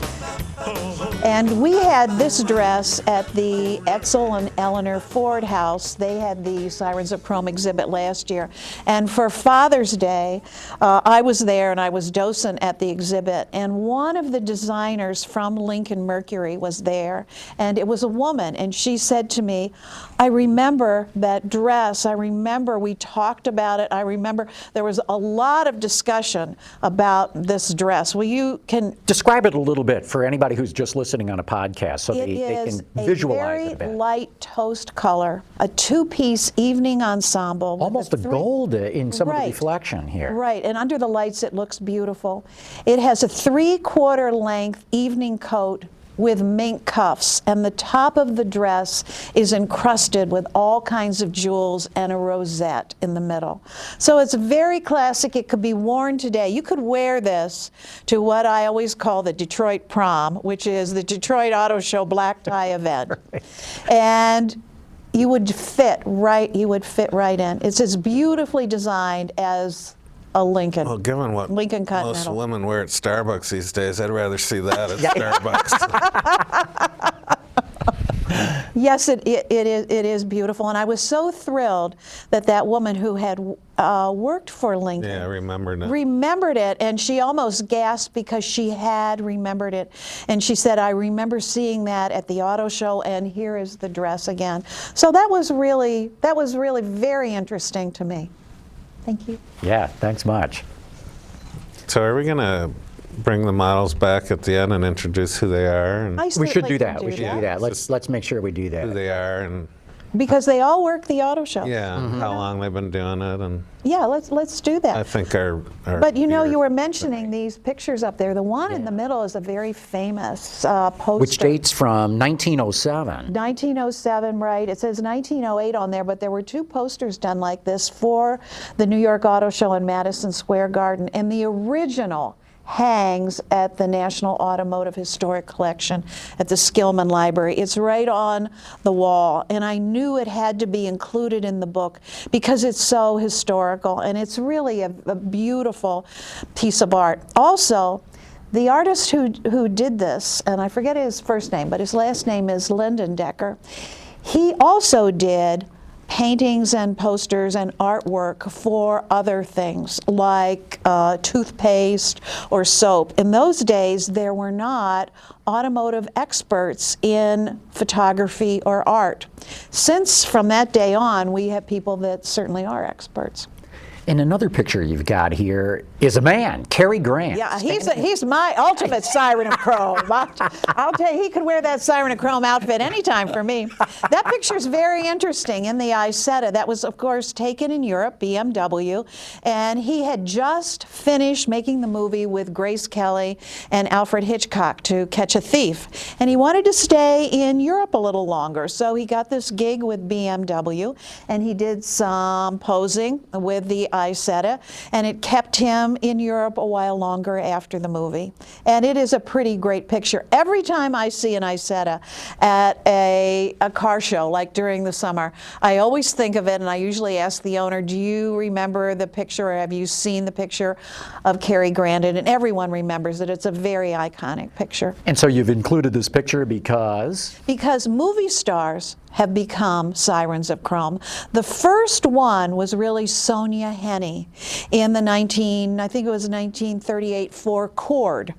Speaker 5: And we had this dress at the Etzel and Eleanor Ford house. They had the Sirens of Chrome exhibit last year. And for Father's Day, I was there and I was docent at the exhibit. And one of the designers from Lincoln Mercury was there. And it was a woman. And she said to me, I remember that dress. I remember we talked about it. I remember there was a lot of discussion about this dress. Well, you can
Speaker 1: describe it a little bit for anybody who's just listening on a podcast so they can visualize it a bit.
Speaker 5: It is a very light toast color, a 2-piece evening ensemble.
Speaker 1: Almost a gold in some of the reflection here.
Speaker 5: Right, and under the lights it looks beautiful. It has a 3/4 length evening coat with mink cuffs, and the top of the dress is encrusted with all kinds of jewels and a rosette in the middle. So it's very classic. It could be worn today. You could wear this to what I always call the Detroit prom, which is the Detroit Auto Show black tie event.
Speaker 1: Right.
Speaker 5: And you would fit right in. It's as beautifully designed as a Lincoln.
Speaker 2: Well, given what
Speaker 5: Lincoln
Speaker 2: most
Speaker 5: Continental.
Speaker 2: women wear at Starbucks these days, I'd rather see that at Starbucks.
Speaker 5: Yes, it is beautiful, and I was so thrilled that woman who had worked for Lincoln
Speaker 2: Yeah, I remembered it.
Speaker 5: remembered it, and she almost gasped because she had remembered it. And she said, "I remember seeing that at the auto show, and here is the dress again." So that was really very interesting to me. Thank you.
Speaker 1: Yeah, thanks much.
Speaker 2: So are we going to bring the models back at the end and introduce who they are and
Speaker 5: I
Speaker 1: We should
Speaker 5: certainly
Speaker 1: do
Speaker 5: can
Speaker 1: that. We should do that. Let's make sure we do
Speaker 2: who
Speaker 1: that.
Speaker 2: they are and
Speaker 5: because they all work the auto show.
Speaker 2: yeah, how long they've been doing it, and
Speaker 5: Yeah, let's do that.
Speaker 2: I think our
Speaker 5: But you know,
Speaker 2: viewers-
Speaker 5: you were mentioning these pictures up there. The one in the middle is a very famous poster.
Speaker 1: Which dates from 1907.
Speaker 5: 1907, right? It says 1908 on there, but there were 2 posters done like this for the New York Auto Show in Madison Square Garden, and the original hangs at the National Automotive Historic Collection at the Skillman Library. It's right on the wall, and I knew it had to be included in the book because it's so historical, and it's really a beautiful piece of art. Also, the artist who did this, and I forget his first name, but his last name is Lyndon Decker, he also did paintings and posters and artwork for other things like toothpaste or soap. In those days, there were not automotive experts in photography or art. Since from that day on, we have people that certainly are experts.
Speaker 1: And another picture you've got here is a man, Cary Grant.
Speaker 5: Yeah, he's my ultimate Siren of Chrome. I'll tell you, he could wear that Siren of Chrome outfit anytime for me. That picture's very interesting in the Isetta. That was, of course, taken in Europe, BMW, and he had just finished making the movie with Grace Kelly and Alfred Hitchcock, To Catch a Thief, and he wanted to stay in Europe a little longer, so he got this gig with BMW, and he did some posing with the Isetta, and it kept him in Europe a while longer after the movie. And it is a pretty great picture. Every time I see an Isetta at a car show, like during the summer, I always think of it, and I usually ask the owner, do you remember the picture, or have you seen the picture of Cary Grant? And everyone remembers it. It's a very iconic picture.
Speaker 1: And so you've included this picture because?
Speaker 5: Because movie stars have become Sirens of Chrome. The first one was really Sonia Henney in the 1938 Ford Cord.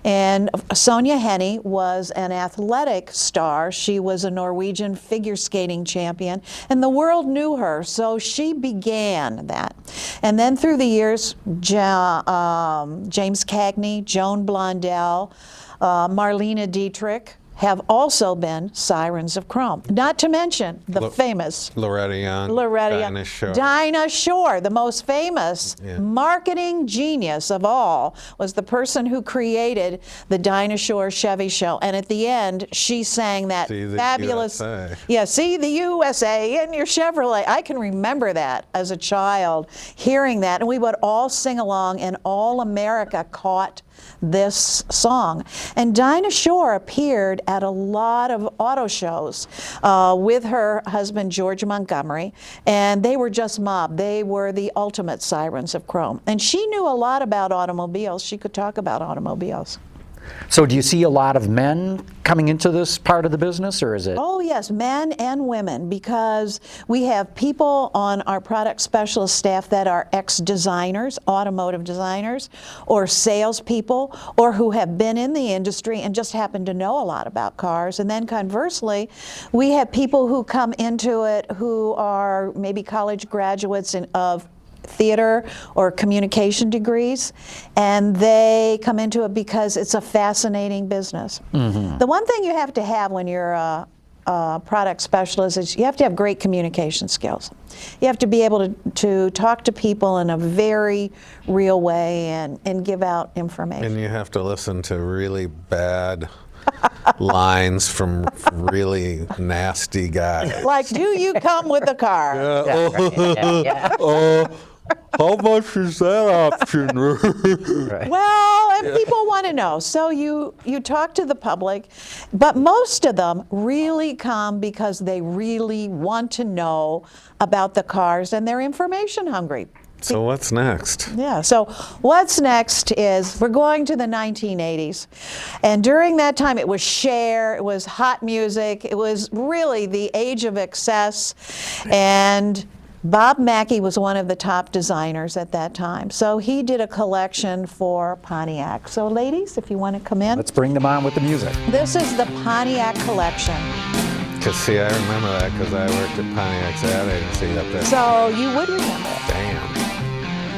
Speaker 5: And Sonia Henney was an athletic star. She was a Norwegian figure skating champion, and the world knew her, so she began that. And then through the years, James Cagney, Joan Blondell, Marlene Dietrich, have also been Sirens of Chrome. Not to mention the famous
Speaker 2: Loretta Young, Dinah Shore.
Speaker 5: Dinah Shore, the most famous marketing genius of all, was the person who created the Dinah Shore Chevy show. And at the end, she sang that
Speaker 2: See the
Speaker 5: fabulous,
Speaker 2: USA.
Speaker 5: yeah, see the USA in your Chevrolet. I can remember that as a child, hearing that, and we would all sing along, and all America caught this song. And Dinah Shore appeared at a lot of auto shows with her husband George Montgomery, and they were just mob. They were the ultimate Sirens of Chrome. And she knew a lot about automobiles. She could talk about automobiles.
Speaker 1: So do you see a lot of men coming into this part of the business, or is it?
Speaker 5: Oh yes, men and women, because we have people on our product specialist staff that are ex-designers, automotive designers, or salespeople, or who have been in the industry and just happen to know a lot about cars. And then conversely, we have people who come into it who are maybe college graduates of theater or communication degrees, and they come into it because it's a fascinating business. Mm-hmm. The one thing you have to have when you're a product specialist is you have to have great communication skills. You have to be able to talk to people in a very real way and give out information.
Speaker 2: And you have to listen to really bad lines from really nasty guys.
Speaker 5: Like, do you come with the car?
Speaker 2: How much is that option?
Speaker 5: Well, and people want to know. So you talk to the public, but most of them really come because they really want to know about the cars and they're information hungry.
Speaker 2: So what's next?
Speaker 5: Yeah, so what's next is we're going to the 1980s. And during that time, it was Cher, it was hot music, it was really the age of excess. And Bob Mackie was one of the top designers at that time. So he did a collection for Pontiac. So ladies, if you want to come in.
Speaker 1: Let's bring them on with the music.
Speaker 5: This is the Pontiac collection.
Speaker 2: Because, see, I remember that because I worked at Pontiac's ad agency up there.
Speaker 5: So you would remember it.
Speaker 2: Damn.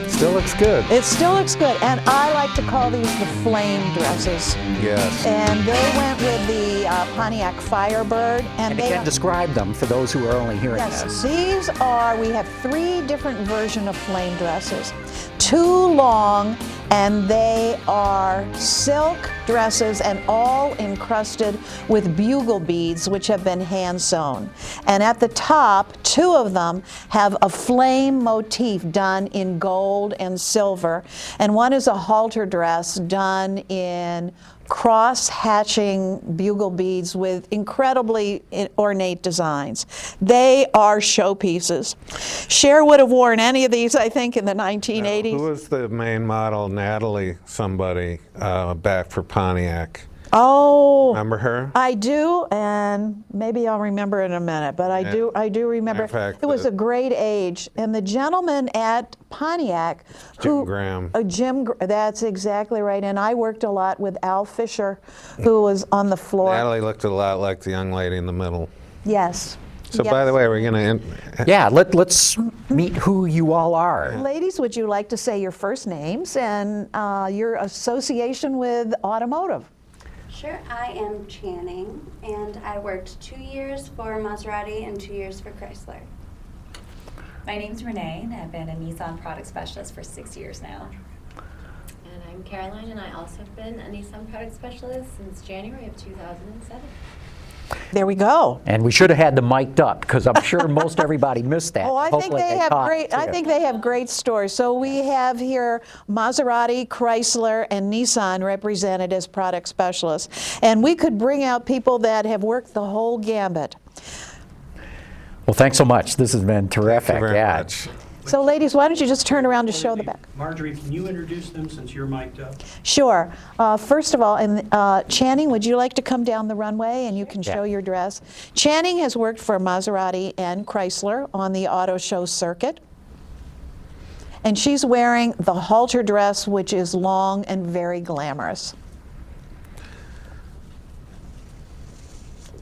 Speaker 2: Still looks good.
Speaker 5: It still looks good. And I like to call these the flame dresses.
Speaker 2: Yes.
Speaker 5: And they went with the Pontiac Firebird.
Speaker 1: And again, describe them for those who are only hearing
Speaker 5: Yes,
Speaker 1: this.
Speaker 5: these are, we have 3 different versions of flame dresses. 2 long, and they are silk dresses and all encrusted with bugle beads, which have been hand sewn. And at the top, 2 of them have a flame motif done in gold and silver, and one is a halter dress done in cross-hatching bugle beads with incredibly ornate designs. They are showpieces. Cher would have worn any of these, I think, in the 1980s.
Speaker 2: Who was the main model? Natalie somebody back for Pontiac.
Speaker 5: Oh,
Speaker 2: Remember her?
Speaker 5: I do, and maybe I'll remember in a minute, but I do remember.
Speaker 2: In fact,
Speaker 5: it was a great age. And the gentleman at Pontiac,
Speaker 2: Jim Graham.
Speaker 5: That's exactly right. And I worked a lot with Al Fisher, who was on the floor.
Speaker 2: Natalie looked a lot like the young lady in the middle.
Speaker 5: Yes.
Speaker 2: So by the way, we're going to...
Speaker 1: Yeah, let's meet who you all are.
Speaker 5: Ladies, would you like to say your first names and your association with automotive?
Speaker 6: Sure, I am Channing, and I worked 2 years for Maserati and 2 years for Chrysler.
Speaker 7: My name's Renee, and I've been a Nissan product specialist for 6 years now.
Speaker 8: And I'm Caroline, and I also have been a Nissan product specialist since January of 2007.
Speaker 5: There we go.
Speaker 1: And we should have had them mic'd up because I'm sure most everybody missed that.
Speaker 5: Oh, I think
Speaker 1: Hopefully
Speaker 5: they have
Speaker 1: caught
Speaker 5: great.
Speaker 1: it,
Speaker 5: I
Speaker 1: too.
Speaker 5: think they have great stories. So we have here Maserati, Chrysler, and Nissan represented as product specialists, and we could bring out people that have worked the whole gambit.
Speaker 1: Well, thanks so much. This has been terrific.
Speaker 2: Thank you very
Speaker 1: Yeah.
Speaker 2: much.
Speaker 5: So, ladies, why don't you just turn around to show the back?
Speaker 9: Margery, can you introduce them since you're mic'd up?
Speaker 5: Sure. First of all, and Channing, would you like to come down the runway and you can show your dress? Channing has worked for Maserati and Chrysler on the auto show circuit. And she's wearing the halter dress, which is long and very glamorous.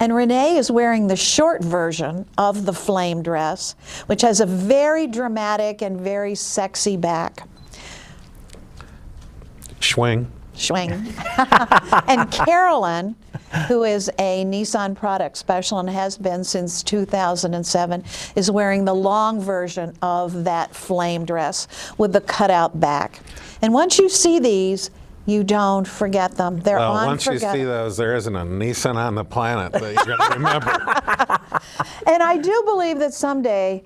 Speaker 5: And Renee is wearing the short version of the flame dress, which has a very dramatic and very sexy back.
Speaker 2: Schwing.
Speaker 5: Swing. And Carolyn, who is a Nissan product special and has been since 2007, is wearing the long version of that flame dress with the cutout back. And once you see these, you don't forget them. They're
Speaker 2: Well, once you
Speaker 5: unforgettable.
Speaker 2: see those, there isn't a Nissan on the planet that you're going to remember.
Speaker 5: And I do believe that someday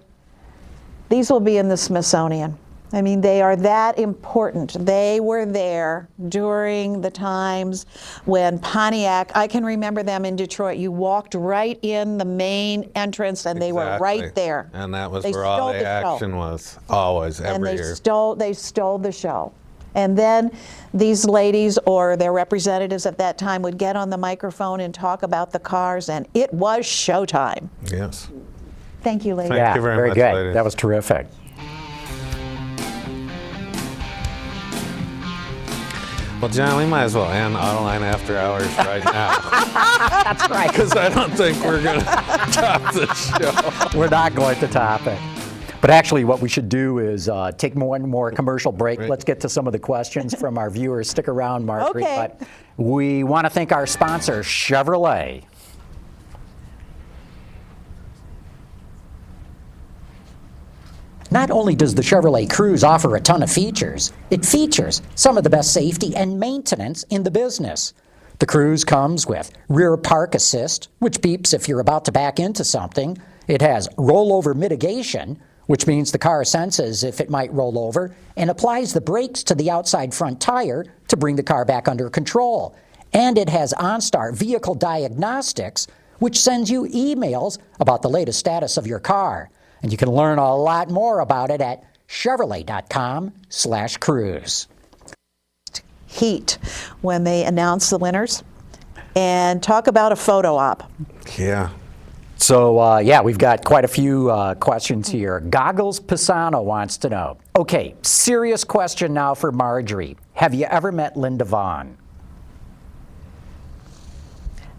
Speaker 5: these will be in the Smithsonian. I mean, they are that important. They were there during the times when Pontiac, I can remember them in Detroit. You walked right in the main entrance and they were
Speaker 2: Exactly.
Speaker 5: right there.
Speaker 2: And that was
Speaker 5: They
Speaker 2: where all
Speaker 5: stole
Speaker 2: the
Speaker 5: the show.
Speaker 2: action was, always,
Speaker 5: And
Speaker 2: every
Speaker 5: they
Speaker 2: year.
Speaker 5: stole the show. And then these ladies or their representatives at that time would get on the microphone and talk about the cars, and it was showtime.
Speaker 2: Yes.
Speaker 5: Thank you, ladies.
Speaker 2: Thank you very much,
Speaker 1: good.
Speaker 2: ladies.
Speaker 1: That was terrific.
Speaker 2: Well, John, we might as well end Autoline After Hours right now.
Speaker 1: That's right.
Speaker 2: Because I don't think we're going to top this show.
Speaker 1: We're not going to top it. But actually, what we should do is take one more commercial break.
Speaker 2: Right.
Speaker 1: Let's get to some of the questions from our viewers. Stick around, Margery.
Speaker 5: Okay.
Speaker 1: But we want to thank our sponsor, Chevrolet. Not only does the Chevrolet Cruze offer a ton of features, it features some of the best safety and maintenance in the business. The Cruze comes with rear park assist, which beeps if you're about to back into something. It has rollover mitigation, which means the car senses if it might roll over and applies the brakes to the outside front tire to bring the car back under control. And it has OnStar Vehicle Diagnostics, which sends you emails about the latest status of your car. And you can learn a lot more about it at Chevrolet.com/cruise.
Speaker 5: Heat when they announce the winners, and talk about a photo op.
Speaker 2: Yeah.
Speaker 1: So, yeah, we've got quite a few questions here. Goggles Pisano wants to know. Okay, serious question now for Margery. Have you ever met Linda Vaughn?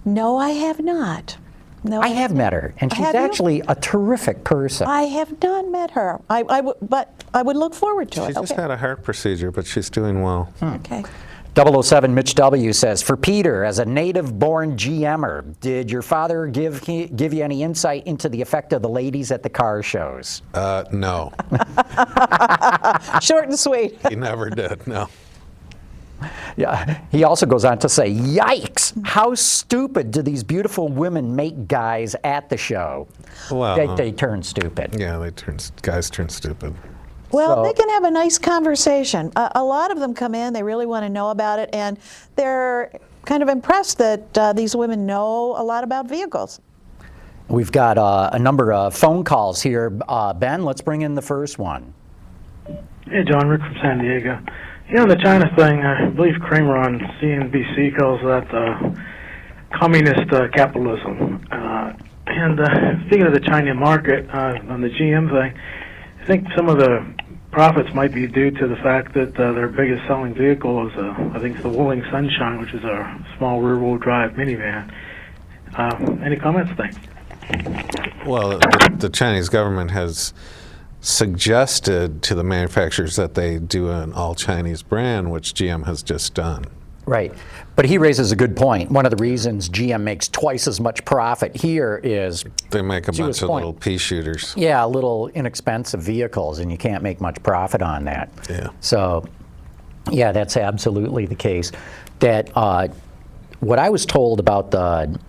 Speaker 5: No, I have not. No,
Speaker 1: I have met her, and she's
Speaker 5: Have you?
Speaker 1: actually a terrific person.
Speaker 5: I have not met her. But I would look forward to
Speaker 2: She
Speaker 5: it.
Speaker 2: just had a heart procedure, but she's doing well.
Speaker 5: Okay.
Speaker 1: 007 Mitch W. says, for Peter, as a native-born GMer, did your father give you any insight into the effect of the ladies at the car shows?
Speaker 2: No,
Speaker 5: Short and sweet.
Speaker 2: he never did, no.
Speaker 1: Yeah. He also goes on to say, yikes, how stupid do these beautiful women make guys at the show?
Speaker 2: Well,
Speaker 1: They turn stupid.
Speaker 2: yeah, guys turn stupid.
Speaker 5: Well,
Speaker 1: So-
Speaker 5: they can have a nice conversation. A lot of them come in, they really want to know about it, and they're kind of impressed that these women know a lot about vehicles.
Speaker 1: We've got a number of phone calls here. Ben, let's bring in the first one.
Speaker 10: Hey, John, Rick from San Diego. On the China thing, I believe Kramer on CNBC calls that communist capitalism. And speaking of the China market, on the GM thing, I think some of the profits might be due to the fact that their biggest selling vehicle is, I think it's the Wuling Sunshine, which is a small rear-wheel drive minivan. Any comments? Thanks.
Speaker 2: Well, the Chinese government has suggested to the manufacturers that they do an all-Chinese brand, which GM has just done.
Speaker 1: Right. But he raises a good point. One of the reasons GM makes twice as much profit here is
Speaker 2: They make a
Speaker 1: To
Speaker 2: bunch
Speaker 1: his
Speaker 2: of
Speaker 1: point.
Speaker 2: little pea shooters.
Speaker 1: yeah, little inexpensive vehicles, and you can't make much profit on that.
Speaker 2: Yeah.
Speaker 1: So, yeah, that's absolutely the case. That what I was told about the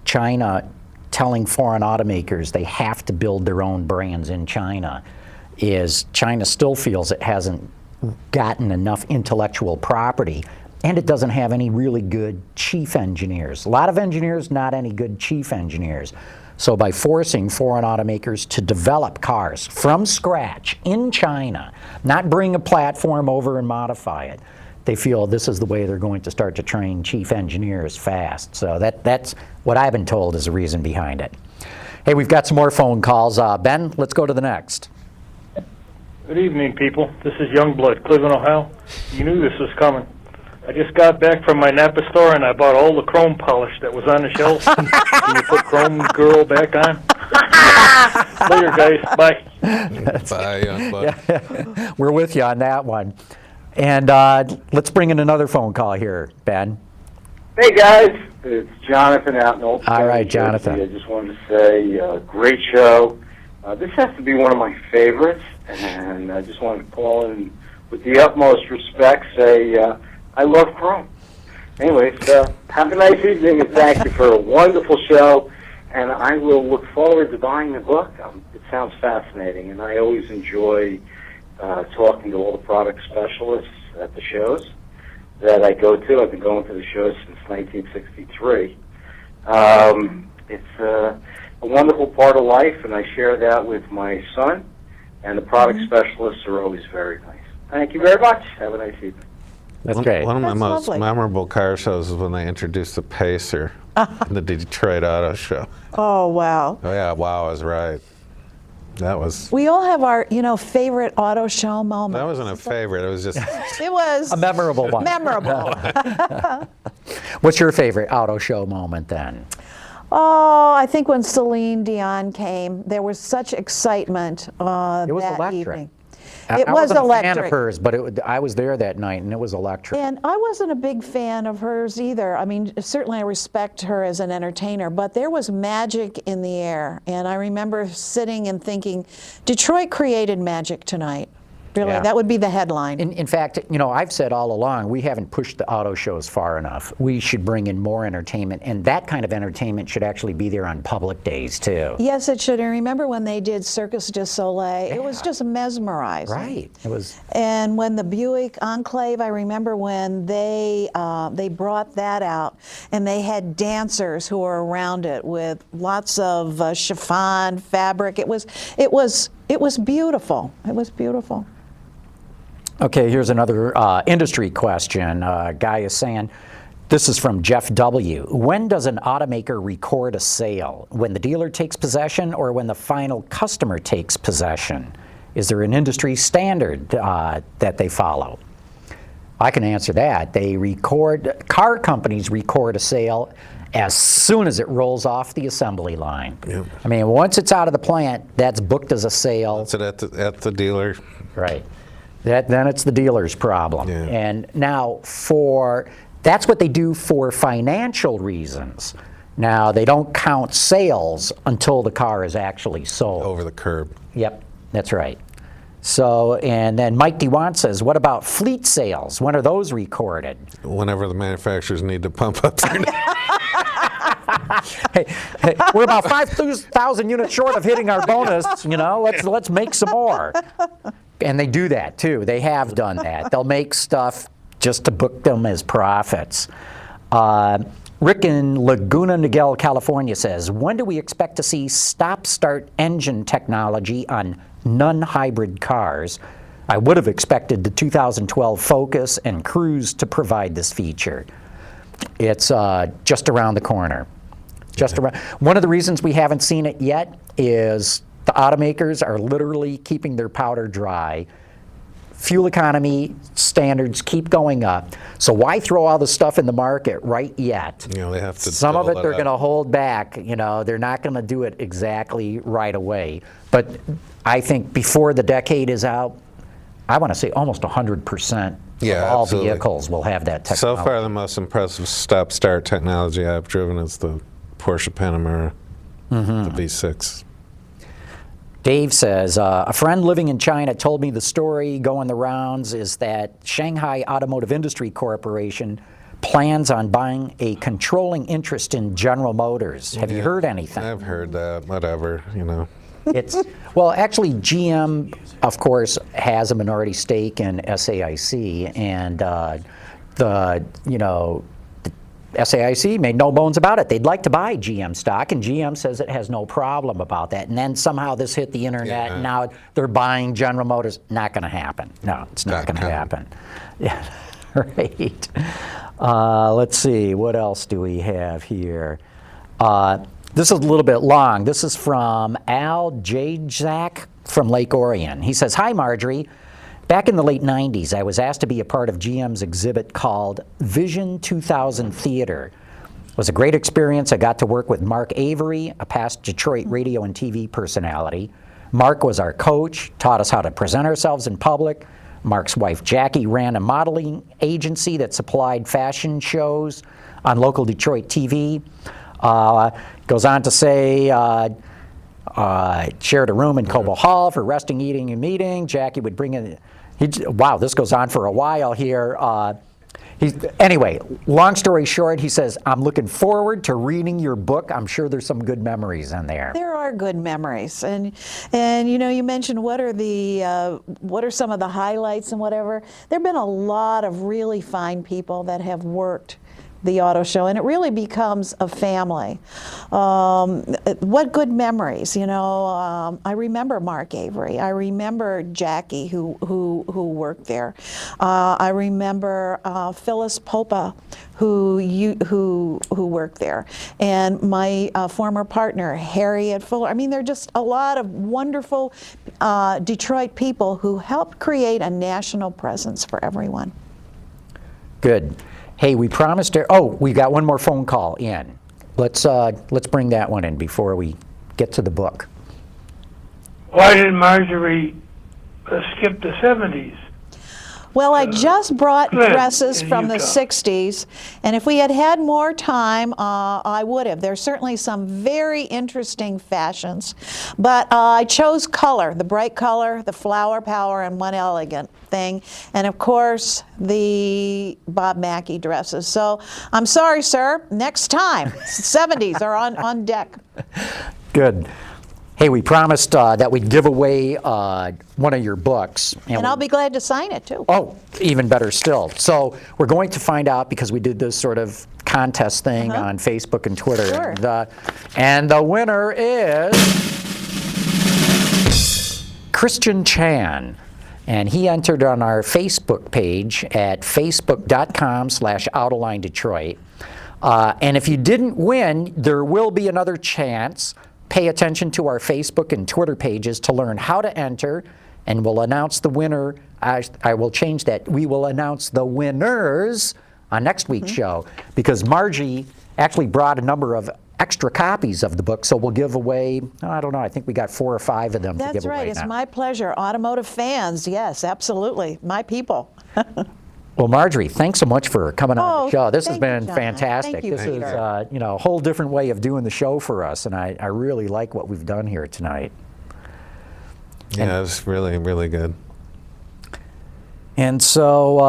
Speaker 1: China telling foreign automakers they have to build their own brands in China is China still feels it hasn't gotten enough intellectual property, and it doesn't have any really good chief engineers. A lot of engineers, not any good chief engineers. So by forcing foreign automakers to develop cars from scratch in China, not bring a platform over and modify it, they feel this is the way they're going to start to train chief engineers fast. So that's what I've been told is the reason behind it. Hey, we've got some more phone calls. Ben, let's go to the next.
Speaker 11: Good evening, people. This is Youngblood, Cleveland, Ohio. You knew this was coming. I just got back from my Napa store and I bought all the chrome polish that was on the shelf. Can you put Chrome Girl back on? Later, guys. Bye.
Speaker 2: Bye, young bud.
Speaker 1: We're with you on that one. And let's bring in another phone call here, Ben.
Speaker 12: Hey guys, it's Jonathan out in Old
Speaker 1: All right,
Speaker 12: Jersey.
Speaker 1: Jonathan.
Speaker 12: I just wanted to say, great show. This has to be one of my favorites, and I just wanted to call in with the utmost respect, say I love Chrome. Anyways, have a nice evening, and thank you for a wonderful show, and I will look forward to buying the book. It sounds fascinating, and I always enjoy talking to all the product specialists at the shows that I go to. I've been going to the shows since 1963. It's a wonderful part of life, and I share that with my son, and the product specialists are always very nice. Thank you very much. Have a nice evening.
Speaker 1: That's great.
Speaker 2: One of my
Speaker 5: That's
Speaker 2: most
Speaker 5: lovely.
Speaker 2: memorable car shows is when they introduced the Pacer in the Detroit Auto Show.
Speaker 5: Oh, wow.
Speaker 2: Oh yeah, wow, I was right. That was
Speaker 5: We all have our, favorite auto show moment.
Speaker 2: that wasn't a favorite. It was just
Speaker 5: It was
Speaker 1: A memorable one.
Speaker 5: memorable.
Speaker 1: What's your favorite auto show moment then?
Speaker 5: Oh, I think when Celine Dion came, there was such excitement
Speaker 1: It was
Speaker 5: that
Speaker 1: electric.
Speaker 5: evening.
Speaker 1: I
Speaker 5: It was
Speaker 1: wasn't a fan
Speaker 5: electric.
Speaker 1: of hers, but I was there that night, and it was electric.
Speaker 5: And I wasn't a big fan of hers either. I mean, certainly I respect her as an entertainer, but there was magic in the air. And I remember sitting and thinking, Detroit created magic tonight. Really,
Speaker 1: Yeah.
Speaker 5: that would be the headline.
Speaker 1: In fact, I've said all along, we haven't pushed the auto shows far enough. We should bring in more entertainment, and that kind of entertainment should actually be there on public days, too.
Speaker 5: Yes, it should. And remember when they did Circus du Soleil? It was just mesmerizing.
Speaker 1: Right. It was.
Speaker 5: And when the Buick Enclave, I remember when they brought that out, and they had dancers who were around it with lots of chiffon fabric. It was beautiful. It was beautiful.
Speaker 1: Okay, here's another industry question. Guy is saying, this is from Jeff W. When does an automaker record a sale? When the dealer takes possession or when the final customer takes possession? Is there an industry standard that they follow? I can answer that. Car companies record a sale as soon as it rolls off the assembly line.
Speaker 2: Yep.
Speaker 1: I mean, once it's out of the plant, that's booked as a sale.
Speaker 2: That's it at the dealer.
Speaker 1: Right. Then it's the dealer's problem.
Speaker 2: Yeah.
Speaker 1: And now that's what they do for financial reasons. Now, they don't count sales until the car is actually sold.
Speaker 2: Over the curb.
Speaker 1: Yep, that's right. So, and then Mike DeWant says, what about fleet sales? When are those recorded?
Speaker 2: Whenever the manufacturers need to pump up their
Speaker 1: hey, we're about 5,000 units short of hitting our bonus, let's make some more. And they do that too. They have done that. They'll make stuff just to book them as profits. Rick in Laguna Niguel, California says, when do we expect to see stop-start engine technology on non-hybrid cars? I would have expected the 2012 Focus and Cruise to provide this feature. It's just around the corner. One of the reasons we haven't seen it yet is the automakers are literally keeping their powder dry. Fuel economy standards keep going up. So why throw all the stuff in the market right yet?
Speaker 2: They have to.
Speaker 1: Some of it they're going to hold back. They're not going to do it exactly right away. But I think before the decade is out, I want to say almost 100% of all vehicles will have that technology.
Speaker 2: So far, the most impressive stop-start technology I've driven is the Porsche Panamera, the V6.
Speaker 1: Dave says, a friend living in China told me the story going the rounds is that Shanghai Automotive Industry Corporation plans on buying a controlling interest in General Motors. Have you heard anything?
Speaker 2: I've heard that, whatever,
Speaker 1: Well, actually, GM, of course, has a minority stake in SAIC, and SAIC made no bones about it. They'd like to buy GM stock, and GM says it has no problem about that. And then somehow this hit the internet, and now they're buying General Motors. Not going to happen. No, it's not going to happen. Yeah, right. Let's see, what else do we have here? This is a little bit long. This is from Al Jajak from Lake Orion. He says, hi, Margery. Back in the late 90s, I was asked to be a part of GM's exhibit called Vision 2000 Theater. It was a great experience. I got to work with Mark Avery, a past Detroit radio and TV personality. Mark was our coach, taught us how to present ourselves in public. Mark's wife, Jackie, ran a modeling agency that supplied fashion shows on local Detroit TV. Goes on to say, shared a room in Kobo Hall for resting, eating, and meeting. Jackie would bring in, wow, this goes on for a while here. Anyway, long story short, he says, I'm looking forward to reading your book. I'm sure there's some good memories in there.
Speaker 5: There are good memories, and you mentioned what are some of the highlights and whatever. There've been a lot of really fine people that have worked the auto show, and it really becomes a family. What good memories, I remember Mark Avery. I remember Jackie who worked there. I remember Phyllis Popa who worked there, and my former partner Harriet Fuller. I mean, there are just a lot of wonderful Detroit people who helped create a national presence for everyone.
Speaker 1: Good. Hey, we promised we got one more phone call in. Let's bring that one in before we get to the book.
Speaker 13: Why did Margery skip the 70s?
Speaker 5: Well, I just brought
Speaker 10: Good.
Speaker 5: dresses
Speaker 10: In
Speaker 5: from the
Speaker 10: Utah.
Speaker 5: 60s, and if we had had more time, I would have. There's certainly some very interesting fashions, but I chose color, the bright color, the flower power, and one elegant thing, and of course, the Bob Mackie dresses. So I'm sorry, sir. Next time, 70s are on deck.
Speaker 1: Good. Hey, we promised that we'd give away one of your books.
Speaker 5: And I'll be glad to sign it, too.
Speaker 1: Oh, even better still. So we're going to find out, because we did this sort of contest thing on Facebook and Twitter.
Speaker 5: Sure.
Speaker 1: And the winner is Christian Chan. And he entered on our Facebook page at facebook.com/Autoline Detroit. And if you didn't win, there will be another chance. Pay attention to our Facebook and Twitter pages to learn how to enter, and we'll announce the winner. I will change that. We will announce the winners on next week's show, because Margie actually brought a number of extra copies of the book, so we'll give away, I don't know, I think we got 4 or 5 of them to give away.
Speaker 5: That's right. It's
Speaker 1: now.
Speaker 5: my pleasure. Automotive fans, yes, absolutely. My people.
Speaker 1: Well, Margery, thanks so much for coming on the show. This has
Speaker 5: thank you,
Speaker 1: been
Speaker 5: John.
Speaker 1: fantastic.
Speaker 5: Thank you,
Speaker 1: This is
Speaker 5: Peter.
Speaker 1: a whole different way of doing the show for us, and I really like what we've done here tonight.
Speaker 2: Yeah, it's really, really good.
Speaker 1: And so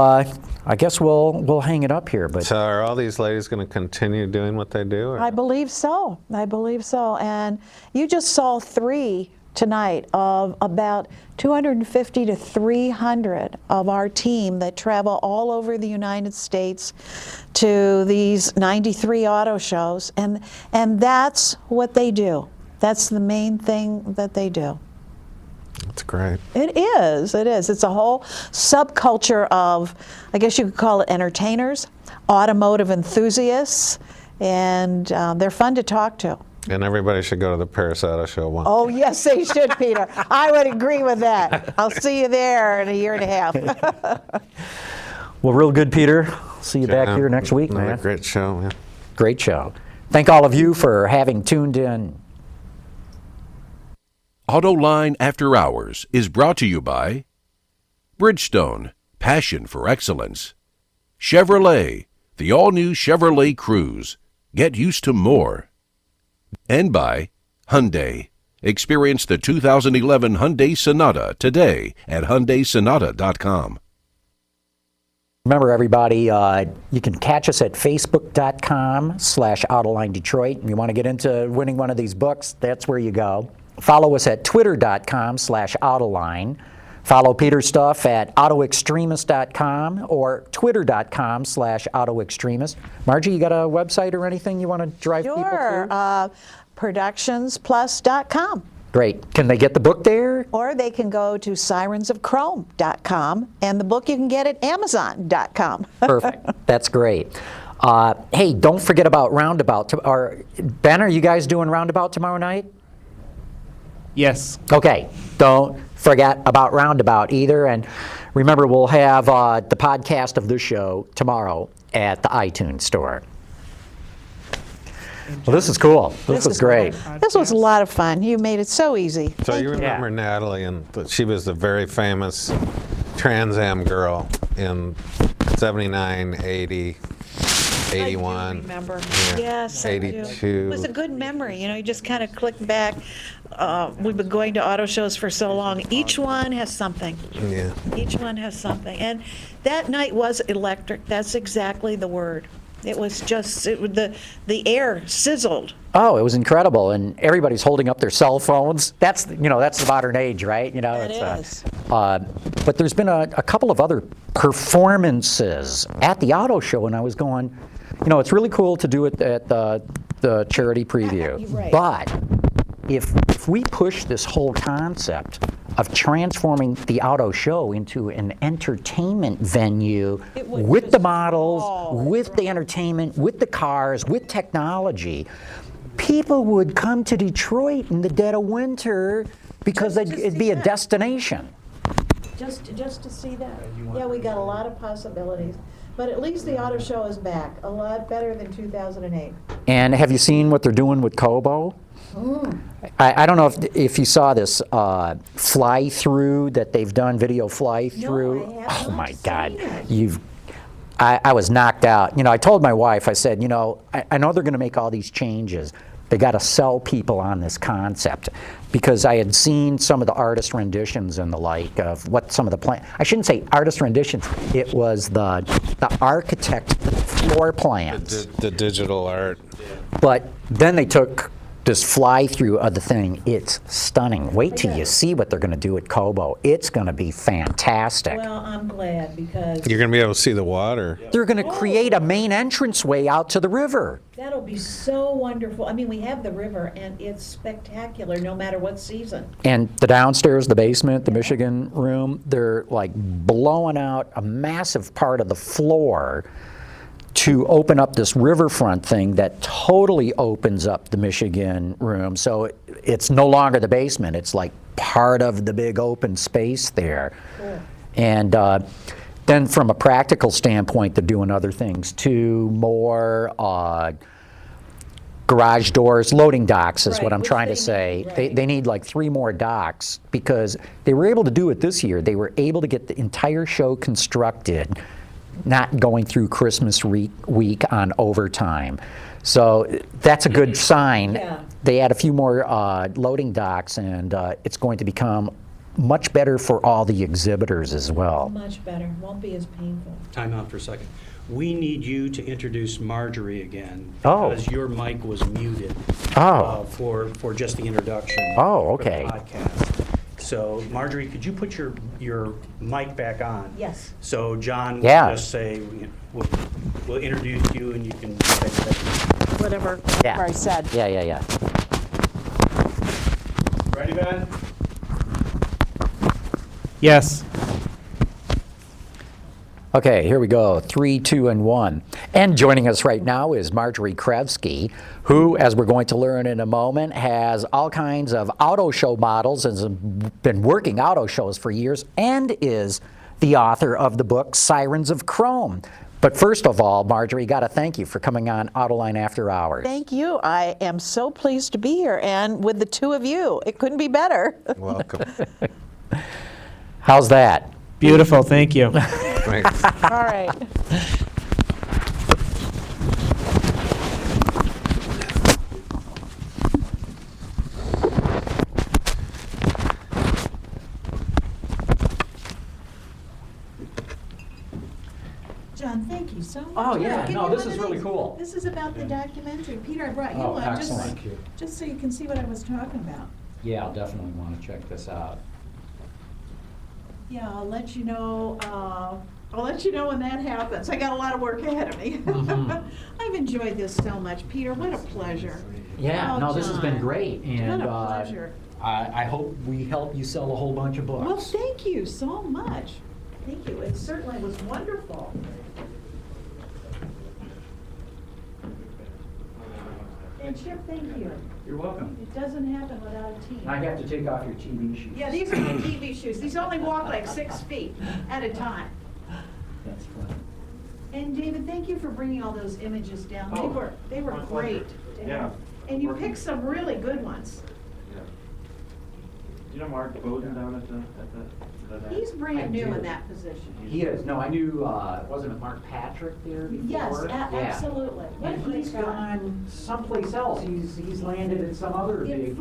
Speaker 1: I guess we'll hang it up here. But
Speaker 2: So are all these ladies going to continue doing what they do? Or?
Speaker 5: I believe so. I believe so. And you just saw 3 tonight of about 250 to 300 of our team that travel all over the United States to these 93 auto shows. And that's what they do. That's the main thing that they do.
Speaker 2: That's great.
Speaker 5: It is. It is. It's a whole subculture of, I guess you could call it entertainers, automotive enthusiasts, and they're fun to talk to.
Speaker 2: And everybody should go to the Paris Auto Show once.
Speaker 5: Oh, yes, they should, Peter. I would agree with that. I'll see you there in a year and a half.
Speaker 1: well, real good, Peter. See you back here next week,
Speaker 2: Another
Speaker 1: man.
Speaker 2: great show, man.
Speaker 1: Great show. Thank all of you for having tuned in.
Speaker 4: Autoline After Hours is brought to you by Bridgestone, passion for excellence. Chevrolet, the all-new Chevrolet Cruze. Get used to more. And by Hyundai. Experience the 2011 Hyundai Sonata today at HyundaiSonata.com.
Speaker 1: Remember, everybody, you can catch us at Facebook.com/Autoline Detroit. If you want to get into winning one of these books, that's where you go. Follow us at Twitter.com/Autoline. Follow Peter's stuff at Autoextremist.com or Twitter.com/Autoextremist. Margie, you got a website or anything you want to drive people to?
Speaker 5: Sure. Productionsplus.com.
Speaker 1: Great. Can they get the book there?
Speaker 5: Or they can go to sirensofchrome.com, and the book you can get at amazon.com.
Speaker 1: Perfect. That's great. Hey, don't forget about Roundabout. Ben, are you guys doing Roundabout tomorrow night?
Speaker 3: Yes.
Speaker 1: Okay. Don't forget about Roundabout either. And remember, we'll have the podcast of this show tomorrow at the iTunes store. Well, this is cool. This was great.
Speaker 5: This was a lot of fun. You made it so easy.
Speaker 2: So you remember Natalie, and she was the very famous Trans Am girl in 79, 80, 81.
Speaker 5: I do remember.
Speaker 2: Yeah,
Speaker 5: Yes, I do.
Speaker 2: 82.
Speaker 5: It was a good memory. You know, you just kind of click back. We've been going to auto shows for so long. Each one has something.
Speaker 2: Yeah.
Speaker 5: Each one has something. And that night was electric. That's exactly the word. It was just, the air sizzled.
Speaker 1: Oh, it was incredible, and everybody's holding up their cell phones. That's the modern age, right?
Speaker 5: It is.
Speaker 1: But there's been a couple of other performances at the auto show, and I was going, it's really cool to do it at the charity preview.
Speaker 5: Right.
Speaker 1: But if we push this whole concept of transforming the auto show into an entertainment venue with the models, with the entertainment, with the cars, with technology, people would come to Detroit in the dead of winter because it'd be a destination.
Speaker 5: Just to see that. Yeah, we got a lot of possibilities. But at least the auto show is back, a lot better than 2008.
Speaker 1: And have you seen what they're doing with Kobo? I don't know if you saw this fly-through that they've done, video fly-through.
Speaker 5: No, I have
Speaker 1: Oh
Speaker 5: not
Speaker 1: my God,
Speaker 5: seen it.
Speaker 1: I was knocked out. You know, I told my wife, I said, you know, I know they're going to make all these changes. They got to sell people on this concept, because I had seen some of the artist renditions and the like of what some of the I shouldn't say artist renditions. It was the architect floor plans.
Speaker 2: The digital art.
Speaker 1: But then they took this fly-through of the thing. It's stunning. Wait till you see what they're going to do at Kobo. It's going to be fantastic.
Speaker 5: Well, I'm glad, because
Speaker 2: You're going to be able to see the water.
Speaker 1: They're going to create a main entranceway out to the river.
Speaker 5: that'll be so wonderful. I mean, we have the river, and it's spectacular no matter what season.
Speaker 1: And the downstairs, the basement, the Michigan room, they're like blowing out a massive part of the floor to open up this riverfront thing that totally opens up the Michigan room. So it's no longer the basement. It's like part of the big open space there.
Speaker 5: Cool.
Speaker 1: And then from a practical standpoint, they're doing other things too. More garage doors, loading docks is
Speaker 5: Right,
Speaker 1: what I'm
Speaker 5: which
Speaker 1: trying
Speaker 5: they
Speaker 1: to say.
Speaker 5: need, right.
Speaker 1: They need like 3 more docks, because they were able to do it this year. They were able to get the entire show constructed, not going through Christmas week on overtime. So that's a good sign.
Speaker 5: Yeah.
Speaker 1: They add a few more loading docks, and it's going to become much better for all the exhibitors as well.
Speaker 5: Much better, won't be as painful.
Speaker 9: Time out for a second. We need you to introduce Margery again.
Speaker 1: Oh.
Speaker 9: Because your mic was muted.
Speaker 1: Oh.
Speaker 9: For just the introduction.
Speaker 1: Oh,
Speaker 9: for the
Speaker 1: okay.
Speaker 9: podcast. So Margery, could you put your mic back on?
Speaker 5: Yes.
Speaker 9: So John
Speaker 1: Yeah.
Speaker 9: will just say, we'll introduce you and you can say that.
Speaker 5: Whatever
Speaker 1: Yeah.
Speaker 5: I said.
Speaker 1: Yeah.
Speaker 9: Ready, Ben? Yes.
Speaker 1: Okay, here we go. 3, 2, and 1. And joining us right now is Margery Krevsky, who, as we're going to learn in a moment, has all kinds of auto show models and has been working auto shows for years, and is the author of the book Sirens of Chrome. But first of all, Margery, got to thank you for coming on Autoline After Hours.
Speaker 5: Thank you. I am so pleased to be here, and with the two of you, it couldn't be better.
Speaker 2: Welcome.
Speaker 1: How's that?
Speaker 3: Beautiful, thank you.
Speaker 2: Thanks.
Speaker 5: All right. John, thank you so much.
Speaker 1: Oh, yeah.
Speaker 5: Give
Speaker 1: No,
Speaker 5: me
Speaker 1: this
Speaker 5: one
Speaker 1: is
Speaker 5: of
Speaker 1: really
Speaker 5: these.
Speaker 1: cool.
Speaker 5: This is about the documentary. Peter, I brought you
Speaker 1: Oh,
Speaker 5: one
Speaker 1: excellent.
Speaker 5: just so you can see what I was talking about.
Speaker 1: Yeah, I'll definitely want to check this out.
Speaker 5: Yeah, I'll let you know. I'll let you know when that happens. I got a lot of work ahead of me.
Speaker 1: Mhm.
Speaker 5: I've enjoyed this so much, Peter. What a pleasure.
Speaker 1: Yeah,
Speaker 5: Oh,
Speaker 1: no, this has been
Speaker 5: John.
Speaker 1: great, and
Speaker 5: What a pleasure.
Speaker 1: I hope we help you sell a whole bunch of books.
Speaker 5: Well, thank you so much. Thank you. It certainly was wonderful. And Chip, thank you.
Speaker 1: You're welcome.
Speaker 5: It doesn't happen without a team.
Speaker 1: I have to take off your TV shoes.
Speaker 5: Yeah, these are my TV shoes. These only walk like 6 feet at a time.
Speaker 1: That's funny.
Speaker 5: And David, thank you for bringing all those images down. They were great to have. And you picked some really good ones.
Speaker 13: You know Mark Bowden down at the
Speaker 5: He's brand new in that position.
Speaker 1: He is. No, I knew, wasn't it Mark Patrick there before?
Speaker 5: Yes,
Speaker 1: Yeah.
Speaker 5: absolutely. What
Speaker 1: And
Speaker 5: a great
Speaker 1: he's
Speaker 5: guy.
Speaker 1: gone someplace else. He's landed at some other
Speaker 5: In
Speaker 1: big